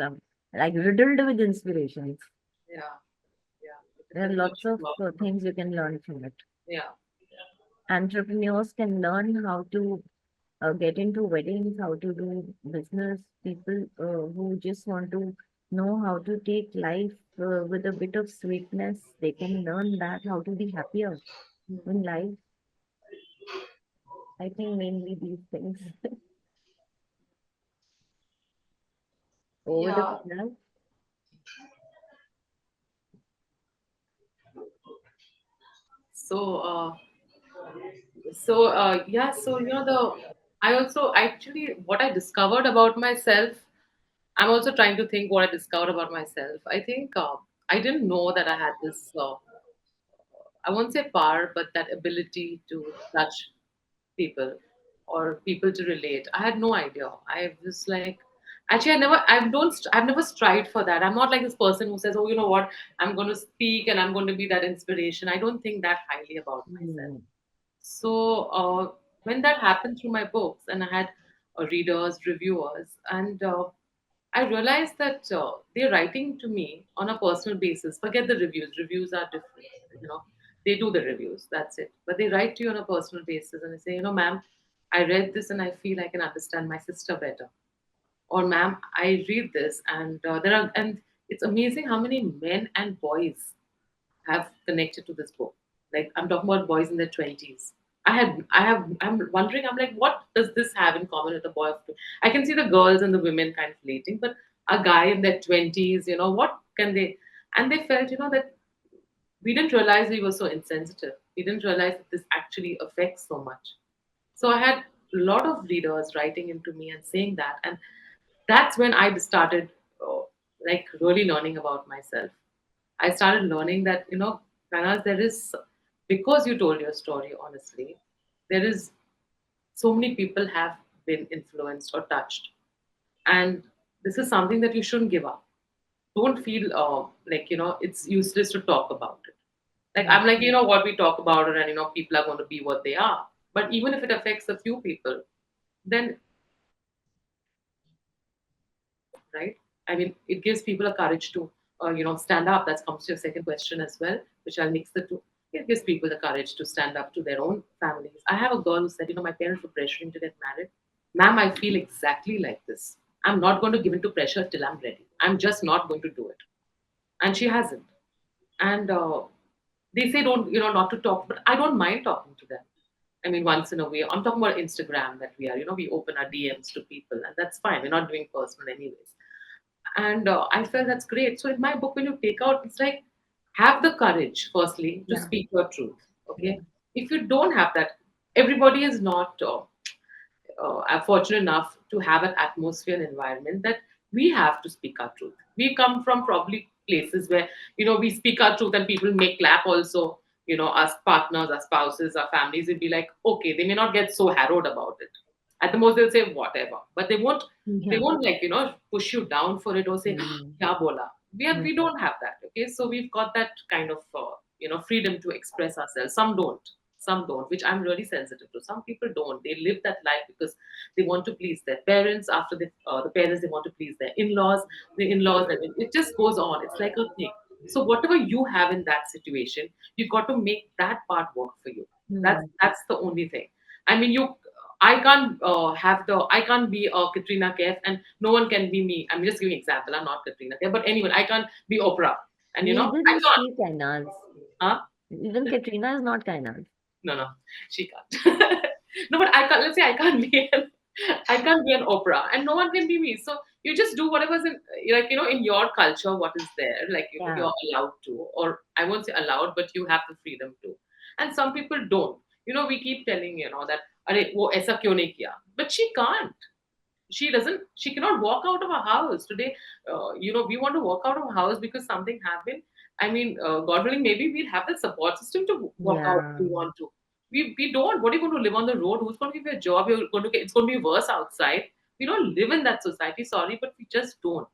like riddled with inspirations. Yeah, yeah. It There are definitely lots should of work. things you can learn from it. Yeah, Entrepreneurs can learn how to get into weddings, how to do business. People who just want to know how to take life with a bit of sweetness, they can learn that, how to be happier in life. I think mainly these things. Over the Yeah, panel. so yeah, so the I also actually what I discovered about myself. I'm also trying to think what I discovered about myself. I think I didn't know that I had this I won't say power, but that ability to touch people or people to relate. I had no idea. I was like, actually, I've never strived for that. I'm not like this person who says, oh, you know what, I'm going to speak and I'm going to be that inspiration. I don't think that highly about myself. Mm. So when that happened through my books, and I had readers, reviewers, and I realized that they're writing to me on a personal basis. Forget the reviews. Reviews are different. You know, they do the reviews. That's it. But they write to you on a personal basis, and they say, ma'am, I read this and I feel I can understand my sister better. Or, ma'am, I read this and and it's amazing how many men and boys have connected to this book. Like I'm talking about boys in their 20s. I'm wondering, I'm like, what does this have in common with a boy of I can see the girls and the women kind of relating, but a guy in their 20s, what can they and they felt, that we didn't realize we were so insensitive. We didn't realize that this actually affects so much. So I had a lot of readers writing into me and saying that, and that's when I started like really learning about myself. I started learning that, Kanas, there is, because you told your story honestly, there is so many people have been influenced or touched. And this is something that you shouldn't give up. Don't feel like, it's useless to talk about it. Like, Mm. I'm like, what we talk about it, and, people are going to be what they are. But even if it affects a few people, then right? I mean, it gives people a courage to, stand up. That comes to your second question as well, which I'll mix the two. It gives people the courage to stand up to their own families. I have a girl who said, my parents were pressuring to get married. Ma'am, I feel exactly like this. I'm not going to give in to pressure till I'm ready. I'm just not going to do it. And she hasn't. And they say don't, not to talk, but I don't mind talking to them. I mean, once in a way. I'm talking about Instagram that we are, we open our DMs to people, and that's fine. We're not doing personal anyways. And I felt that's great. So in my book, when you take out, it's like have the courage, firstly, to Yeah. speak your truth. Yeah. Okay, if you don't have that, everybody is not are fortunate enough to have an atmosphere and environment that we have to speak our truth. We come from probably places where we speak our truth and people may clap also. Us partners, our spouses, our families will be like, okay, they may not get so harrowed about it. At the most, they'll say whatever, but they won't. They Yeah. won't like push you down for it or say Mm. kya bola. Mm. We don't have that. Okay, so we've got that kind of freedom to express ourselves. Some don't, which I'm really sensitive to. Some people don't. They live that life because they want to please their parents. After the parents, they want to please their in-laws. The in-laws, and it just goes on. It's like a thing. So whatever you have in that situation, you got to make that part work for you. That's Mm. that's the only thing. I mean, I can't I can't be a Katrina Kaif and no one can be me. I'm just giving example. I'm not Katrina Kaif, but anyone. I can't be Oprah, and Neither I is can't. she Kainaz. Huh? Even Katrina is not Kainaz. No, no, she can't. No, but I can't. Let's say I can't be an Oprah, and no one can be me. So you just do whatever's in, like in your culture, what is there, like Yeah. you're allowed to, or I won't say allowed, but you have the freedom to. And some people don't. We keep telling that, "Arey, wo aisa kyun nahi kiya?" But she can't. She cannot walk out of a house today. We want to walk out of a house because something happened. I mean, God willing, maybe we'll have the support system to walk out if Yeah. we want to. We don't. What are you going to live on the road? Who's going to give you a job? It's going to be worse outside. We don't live in that society. Sorry, but we just don't.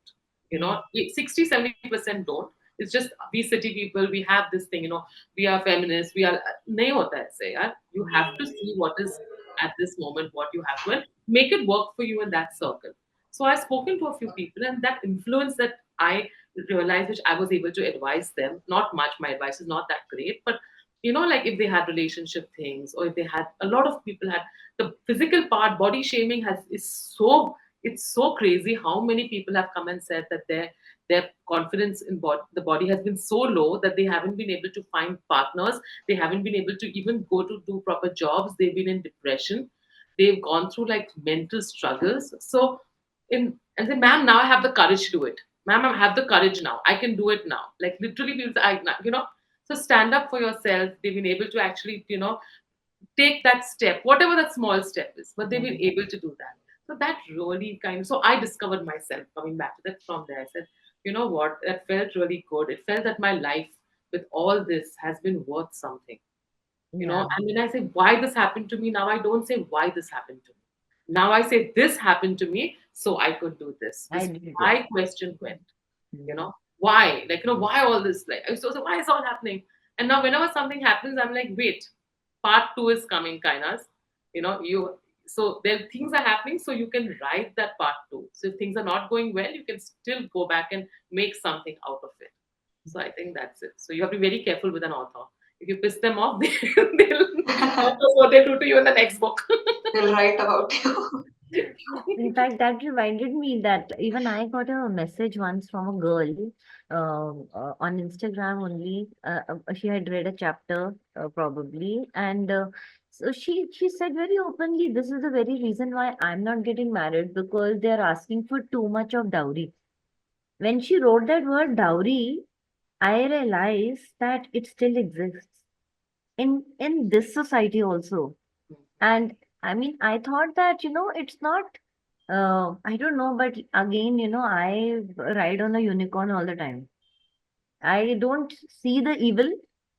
60-70% don't. It's just we city people, we have this thing, we are feminists, we are nahi hota hai aise, yaar. You have to see what is at this moment, what you have to, and make it work for you in that circle. So I've spoken to a few people, and that influence that I realized, which I was able to advise them, not much, my advice is not that great, but like if they had relationship things, or if they had, a lot of people had the physical part, body shaming is so, it's so crazy how many people have come and said that their confidence in the body has been so low that they haven't been able to find partners, they haven't been able to even go to do proper jobs, they've been in depression, they've gone through like mental struggles. So in and say, ma'am, now I have the courage to do it. Ma'am, I have the courage now. I can do it now. Like literally, people say, So stand up for yourself. They've been able to actually, take that step, whatever that small step is, but they've been Mm. able to do that. So that really kind of, so I discovered myself coming back to that from there. I said, you know what, that felt really good. It felt that my life with all this has been worth something. Yeah. And when I say why this happened to me, now I don't say why this happened to me. Now I say this happened to me, so I could do this. I This did it. why question went. Mm. Why? Like, why all this? Like, so why is all happening? And now whenever something happens, I'm like, wait, part two is coming, Kainas. You so there things are happening, so you can write that part two. So if things are not going well, you can still go back and make something out of it. So I think that's it. So you have to be very careful with an author. If you piss them off, they'll that was what they'll do to you in the next book. They'll write about you. In fact, that reminded me that even I got a message once from a girl on Instagram only. She had read a chapter, probably, and so she said very openly, "This is the very reason why I'm not getting married, because they're asking for too much of dowry." When she wrote that word dowry, I realized that it still exists in this society also. And I mean, I thought that, it's not, I don't know, but again, I ride on a unicorn all the time. I don't see the evil.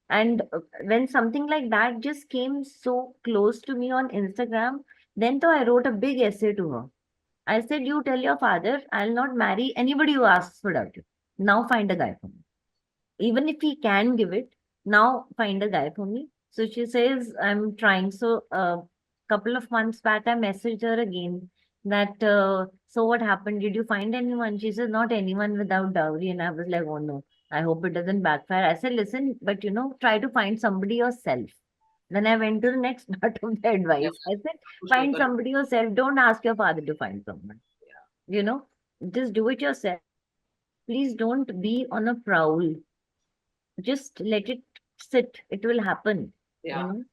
And when something like that just came so close to me on Instagram, then though I wrote a big essay to her. I said, "You tell your father, I'll not marry anybody who asks for dowry. Now find a guy for me. Even if he can give it, now find a guy for me." So she says, "I'm trying." So a couple of months back, I messaged her again that, "So what happened? Did you find anyone?" She says, "Not anyone without dowry." And I was like, "Oh no, I hope it doesn't backfire." I said, "Listen, but try to find somebody yourself." Then I went to the next part of the Yeah, advice. I said, push me "Find for it. somebody yourself. Don't ask your father to find someone. Yeah, You know, just do it yourself. Please don't be on a prowl. Just let it sit. It will happen, you yeah. know."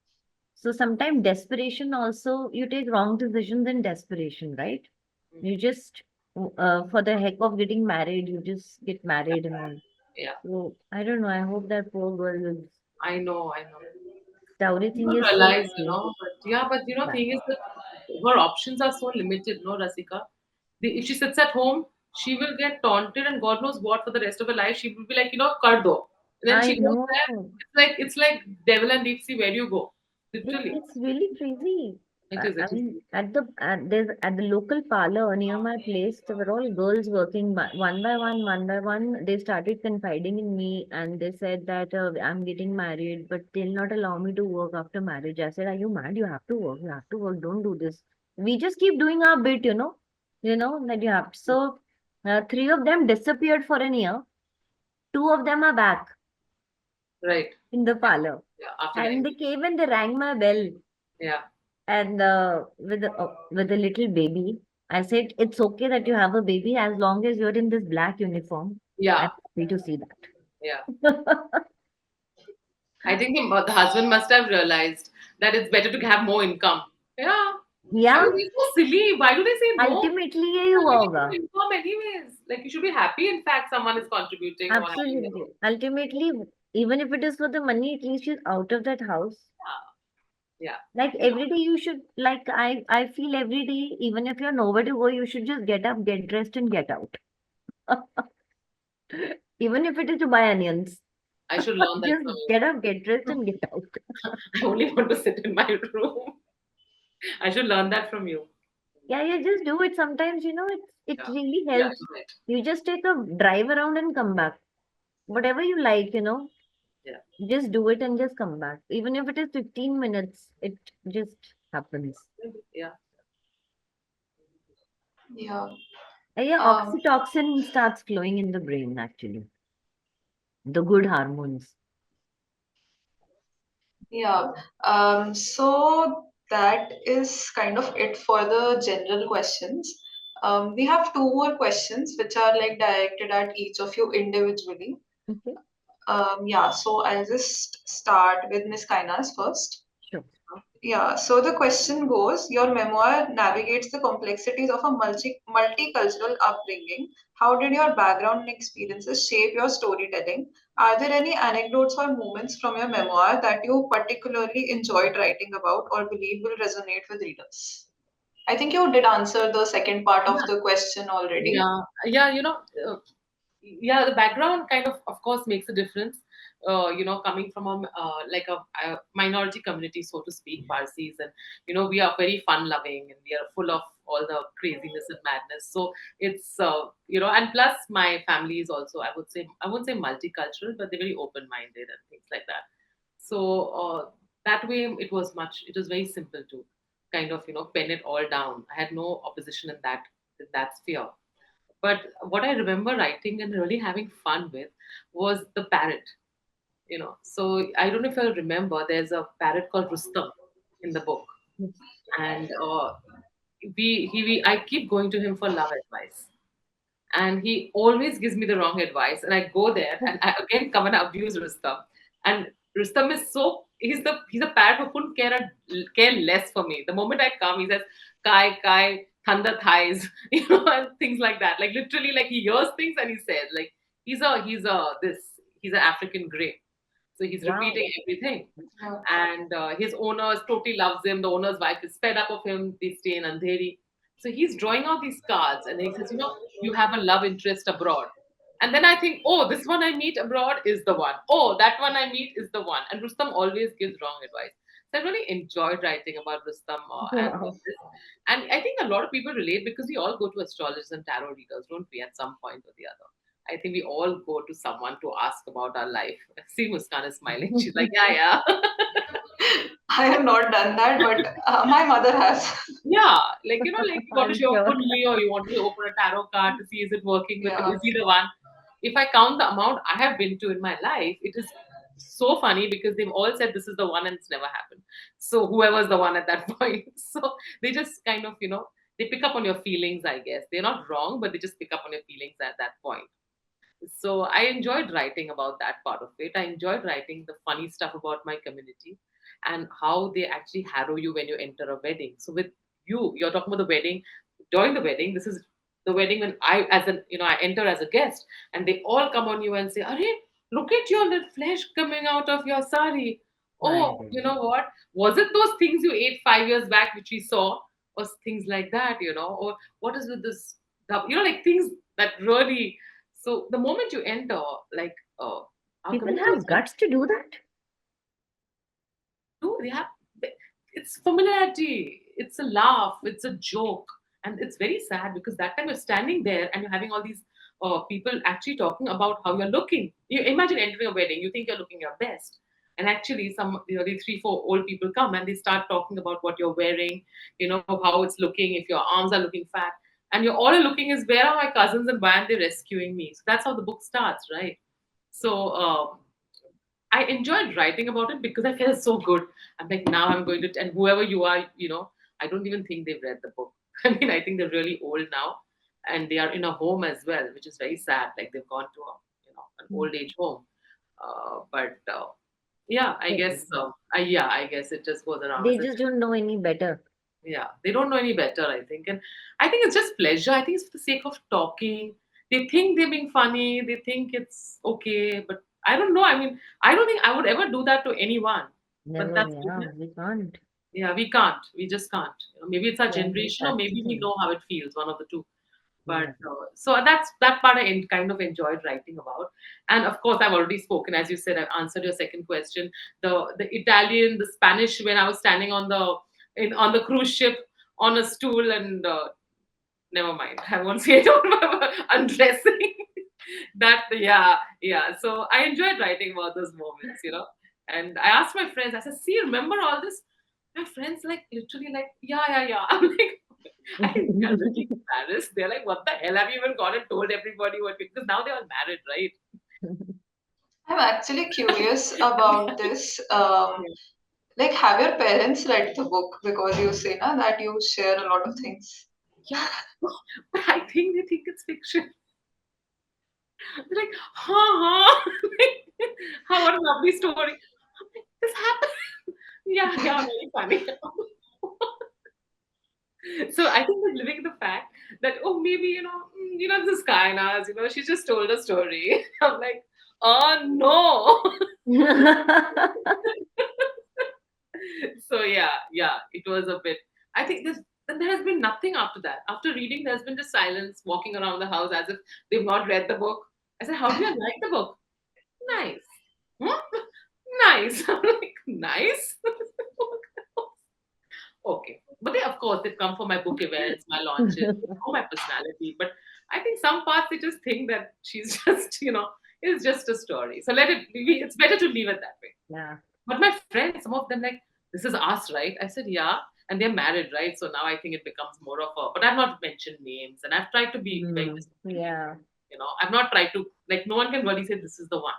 So sometimes desperation also, you take wrong decisions in desperation, right? Mm. You just, for the heck of getting married, you just get married and all. Yeah, So I don't know. I hope that poor girl is, I know, I know. dowry You thing don't is so realize, crazy. but yeah, but Yeah. thing is that her options are so limited, no, Rasika. If she sits at home, she will get taunted and God knows what for the rest of her life. She will be like, kar do. And then I she goes know. there. It's like devil and deep sea. Where do you go? Literally, It's really crazy. it is. I It is. mean, at the local parlor near my place, there were all girls working one by one, one by one. They started confiding in me, and they said that I'm getting married, but they'll not allow me to work after marriage. I said, "Are you mad? You have to work. You have to work. Don't do this. We just keep doing our bit, that you have." So, three of them disappeared for an year. Two of them are back Right. in the parlor, Yeah. After and 90. they came and they rang my bell. Yeah. And with a little baby, I said, "It's okay that you have a baby as long as you're in this black uniform. I'm Yeah. happy to see Yeah. that." I think the husband must have realized that it's better to have more income. Yeah. I Yeah, mean, it's so silly. Why do they say no? ultimately यही You're हुआ getting होगा. more income anyways. Like you should be happy. In fact, someone is contributing or having Absolutely. more. Ultimately, even if it is for the money, at least she's out of that house. Yeah. Like Yeah. every day you should, like I feel every day, even if you're nowhere to go, you should just get up, get dressed, and get out. Even if it is to buy onions. I should learn that Just from get up, get dressed, and get out. you. I only want to sit in my room. I should learn that from you. Yeah, you just do it. Sometimes, it Yeah. really Yeah. helps. You're right. You just take a drive around and come back. Whatever you like, Yeah. just do it and just come back. Even if it is 15 minutes, it just happens. Maybe. Yeah. Yeah. Yeah, Um, oxytocin starts flowing in the brain, actually. The good hormones. yeah. So that is kind of it for the general questions. We have two more questions which are like directed at each of you individually. Okay, Yeah, so I'll just start with Miss Kainas first. sure. Yeah, so the question goes, your memoir navigates the complexities of a multicultural upbringing. How did your background and experiences shape your storytelling? Are there any anecdotes or moments from your memoir that you particularly enjoyed writing about or believe will resonate with readers? I think you did answer the second part of Yeah. the question already. Yeah. Yeah. Yeah, the background kind of course makes a difference. Coming from a minority community, so to speak, Parsis, and we are very fun loving and we are full of all the craziness and madness. So it's and plus my family is also, I wouldn't say multicultural, but they're very open minded and things like that. So that way it was very simple to kind of pen it all down. I had no opposition in that sphere. But what I remember writing and really having fun with was the parrot. So I don't know if I remember. There's a parrot called Rustam in the book, Yes. and I keep going to him for love advice, and he always gives me the wrong advice, and I go there and I again come and abuse Rustam. And Rustam is so he's a parrot who couldn't care less for me. The moment I come, he says kai kai thunder thighs, and things like that. Like literally, like he hears things and he says like he's an African grey, so he's Wow. repeating everything. Yeah. And his owners totally loves him. The owner's wife is fed up of him. They stay in Andheri. So he's drawing out these cards and he says, you have a love interest abroad. And then I think, oh, this one I meet abroad is the one. Oh, that one I meet is the one. And Rustam always gives wrong advice. So I really enjoyed writing about Rustam and all Wow. this. And I think a lot of people relate because we all go to astrologers and tarot readers, don't we, at some point or the other? I think we all go to someone to ask about our life. See, Muskan is smiling. She's like, yeah, yeah. I have not done that, but my mother has. Yeah, like you want to I'm show a sure. kundli or you want to open a tarot card to see is it working with him, Yeah. is he the one? If I count the amount I have been to in my life, it is so funny because they've all said this is the one and it's never happened. So whoever's the one at that point, so they just kind of they pick up on your feelings. I guess they're not wrong, but they just pick up on your feelings at that point. So I enjoyed writing about that part of it. I enjoyed writing the funny stuff about my community. and how they actually harrow you when you enter a wedding. So with you, you're talking about the wedding. During the wedding, this is the wedding when I, as an, I enter as a guest, and they all come on you and say, "Arey, look at your little flesh coming out of your sari. Right. Oh, you know what? Was it those things you ate 5 years back, which we saw, or things like that? Or what is with this? Like things that really. So the moment you enter, like our People community is have very guts to do that. do. It's familiarity. It's a laugh. It's a joke, and it's very sad because that time you're standing there and you're having all these people actually talking about how you're looking. You imagine entering a wedding. You think you're looking your best, and actually, these 3, 4 old people come and they start talking about what you're wearing. How it's looking. If your arms are looking fat, and you're all looking is, where are my cousins and why aren't they rescuing me? So that's how the book starts, right? So. I enjoyed writing about it because I felt so good. I'm like, now I'm going to, and whoever you are, I don't even think they've read the book. I mean, I think they're really old now, and they are in a home as well, which is very sad. Like they've gone to an Mm. old age home. But yeah, I They, guess, I guess it just goes around they as a just don't know any better. yeah. They don't know any better, I think, and I think it's just pleasure. I think it's for the sake of talking. They think they're being funny. They think it's okay, but I don't know. I mean, I don't think I would ever do that to anyone. But Never, that's yeah, business. we can't. Yeah, we can't. We just can't. Maybe it's our Yeah, generation, or that's the maybe we thing. know how it feels. One of the two. But Yeah. so that's that part kind of enjoyed writing about. And of course, I've already spoken, as you said. I answered your second question. The Italian, the Spanish. When I was standing on the cruise ship on a stool, and never mind. I won't say it on undressing. That yeah. So I enjoyed writing about those moments. And I asked my friends. I said, "See, remember all this?" My friends like literally like, yeah. I'm like, I think they're really embarrassed. They're like, "What the hell? Have you even gone and told everybody what?" Because now they're all married, right? I'm actually curious Yeah. about this. Like, have your parents read the book? Because you say na, that you share a lot of things. Yeah, but I think they think it's fiction. They're like, huh? How, what a lovely story. I'm like, this happened. Yeah, very funny. So I think they're living the fact that, oh, maybe this is Kainaz, she just told a story. I'm like, oh no. So yeah, it was a bit. I think there has been nothing after that. After reading, there's been just silence, walking around the house as if they've not read the book. I said, "How do you like the book?" Nice. Hmm? Nice. I'm like, nice. Okay. But they, of course, they've come for my book events, my launches, they know my personality. But I think some parts they just think that she's just, it's just a story. So it's better to leave it that way. Yeah. But my friends, some of them like, this is us, right? I said, yeah. And they're married, right? So now I think it becomes more of a, but I've not mentioned names, and I've tried to be very Mm, discreet. yeah. I've not tried to, like, no one can really say this is the one.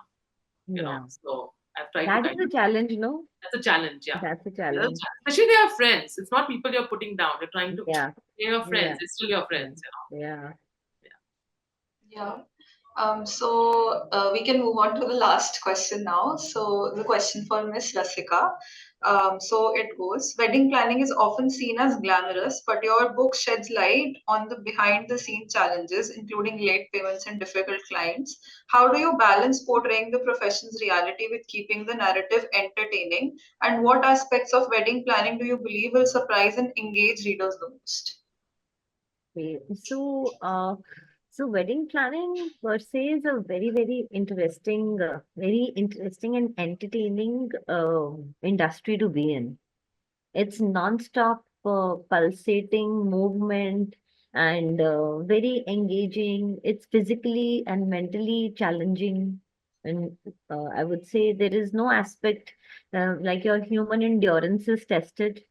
Yeah. So I've tried to That is kind the of, challenge, no? that's a challenge, yeah. That's a Yeah, that's a challenge. challenge. Especially they are friends. It's not people you're putting down. You're trying to, Yeah. they're your friends. Yeah. It's still your Yeah. friends. Yeah. Yeah. So we can move on to the last question now. So the question for Miss Rasika. So it goes: Wedding planning is often seen as glamorous, but your book sheds light on the behind-the-scene challenges, including late payments and difficult clients. How do you balance portraying the profession's reality with keeping the narrative entertaining? And what aspects of wedding planning do you believe will surprise and engage readers the most? Okay. So wedding planning per se is a very interesting and entertaining industry to be in. It's non-stop pulsating movement and very engaging. It's physically and mentally challenging. And I would say there is no aspect like your human endurance is tested.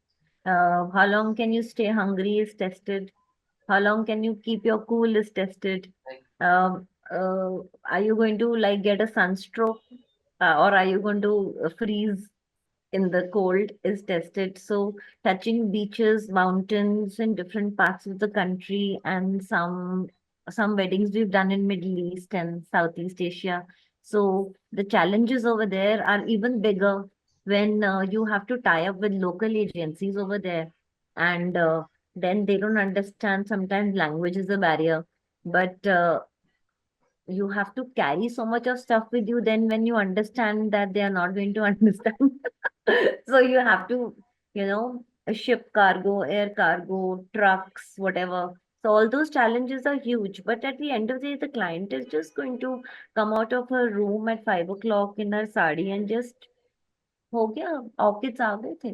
How long can you stay hungry is tested. How long can you keep your cool is tested. Like, Are you going to like get a sunstroke or are you going to freeze in the cold is tested. So touching beaches, mountains in different parts of the country, and some weddings we've done in Middle East and Southeast Asia. So the challenges over there are even bigger. when you have to tie up with local agencies over there, and then they don't understand. Sometimes language is a barrier, but you have to carry so much of stuff with you. Then when you understand that they are not going to understand, so you have to, ship cargo, air cargo, trucks, whatever. So all those challenges are huge. But at the end of the day, the client is just going to come out of her room at 5 o'clock in her sari and just, हो गया, orchids आ गए थे.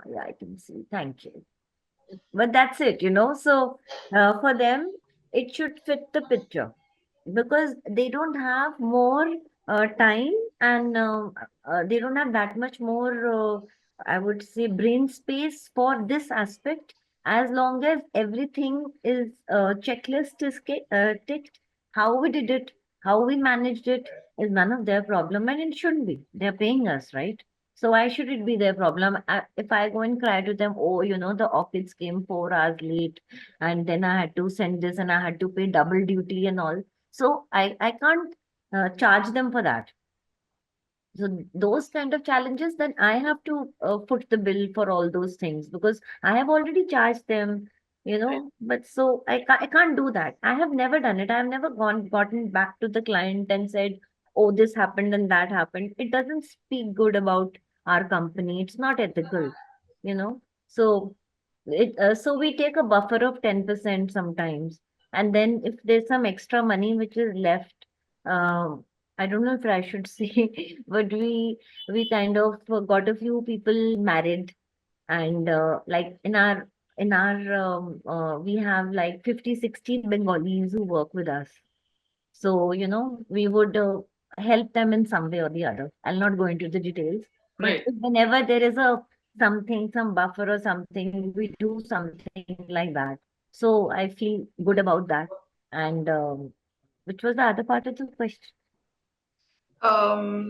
Yeah, I can see. Thank you. But that's it. So for them, it should fit the picture because they don't have more time, and they don't have that much more, I would say, brain space for this aspect. As long as everything is checklist is ticked, how we did it, how we managed it is none of their problem, and it shouldn't be. They're paying us, right? So why should it be their problem? If I go and cry to them, oh, the orchids came 4 hours late, and then I had to send this, and I had to pay double duty and all. So I can't charge them for that. So those kind of challenges, then I have to foot the bill for all those things because I have already charged them, Right. but so I can't do that. I have never done it. I have never gotten back to the client and said, oh, this happened and that happened. It doesn't speak good about our company. It's not ethical, you know. So so we take a buffer of 10% sometimes. And then if there's some extra money which is left, um, I don't know if I should say, but we kind of got a few people married, and like in our we have like 50, 60 Bengalis who work with us. So, we would help them in some way or the other. I'll not go into the details, but Right. whenever there is some buffer or something, we do something like that. So I feel good about that. And which was the other part of the question?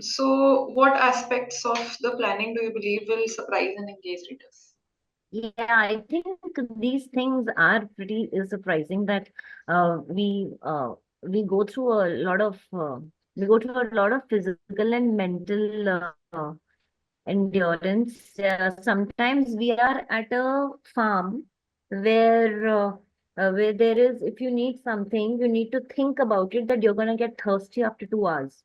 So, what aspects of the planning do you believe will surprise and engage readers? Yeah, I think these things are pretty surprising that we go through a lot of physical and mental endurance. Sometimes we are at a farm where there is, if you need something, you need to think about it that you're gonna get thirsty after 2 hours.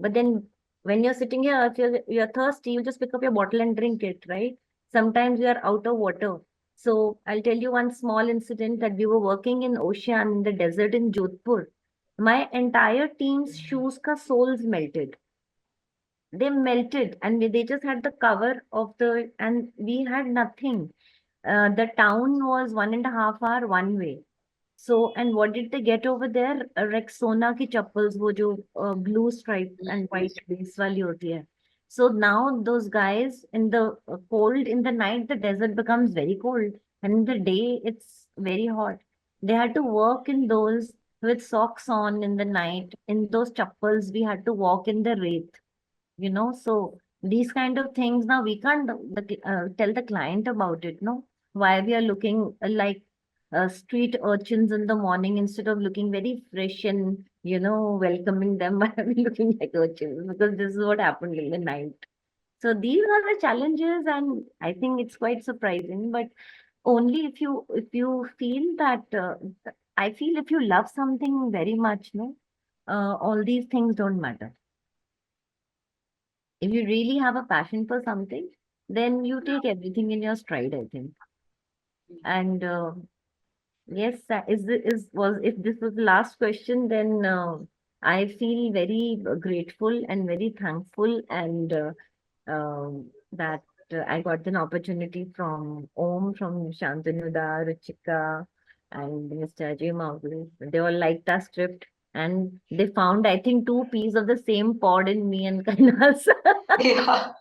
But then when you're sitting here, if you're thirsty, you just pick up your bottle and drink it, right? Sometimes we are out of water. So I'll tell you one small incident that we were working in ocean in the desert in Jodhpur. My entire team's shoes ka soles melted. They melted, and they just had the cover of and we had nothing. The town was 1.5 hour one way. So, and what did they get over there? Rexona की चप्पल्स, वो जो blue stripe and white base वाली होती है. So now those guys in the cold, in the night, the desert becomes very cold, and in the day it's very hot. They had to work in those with socks on in the night. In those chappals, we had to walk in the wraith. So these kind of things, now we can't tell the client about it, no, why we are looking like street urchins in the morning instead of looking very fresh and welcoming them. Why are we looking like urchins? Because this is what happened in the night. So these are the challenges, and I think it's quite surprising, but only if you feel that I feel if you love something very much, no, all these things don't matter. If you really have a passion for something, then you take everything in your stride, I think. And yes, is was if this was the last question, then I feel very grateful and very thankful, and that I got an opportunity from Om, from Shantanuda, Ruchika, and Mr. Ajay Mowgli. They all liked our script, and they found, I think, two peas of the same pod in me and Kainas. Yeah.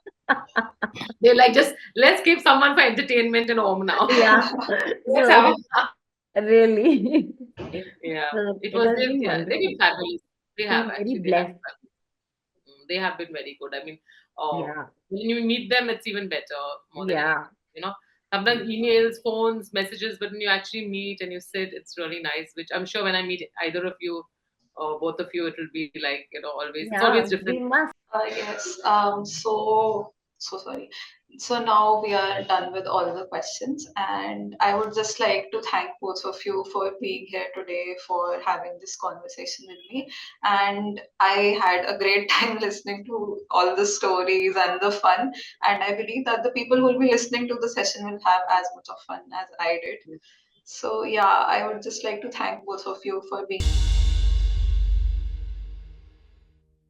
They're like, just let's keep someone for entertainment and home now. Yeah. Let's So have a really, yeah. so It it was has this, been yeah, they've been wonderful. fabulous. They have Feel very actually, they have. blessed. They have been very good. I mean, Yeah. when you meet them, it's even better more than anything. Yeah. You know, sometimes emails, phones, messages, but when you actually meet and you sit, it's really nice. Which I'm sure when I meet either of you or both of you, it will be like, always. It's always Yeah. different. We must. Yes. So so sorry. So now we are done with all the questions, and I would just like to thank both of you for being here today, for having this conversation with me. And I had a great time listening to all the stories and the fun. And I believe that the people who will be listening to the session will have as much of fun as I did. So yeah, I would just like to thank both of you for being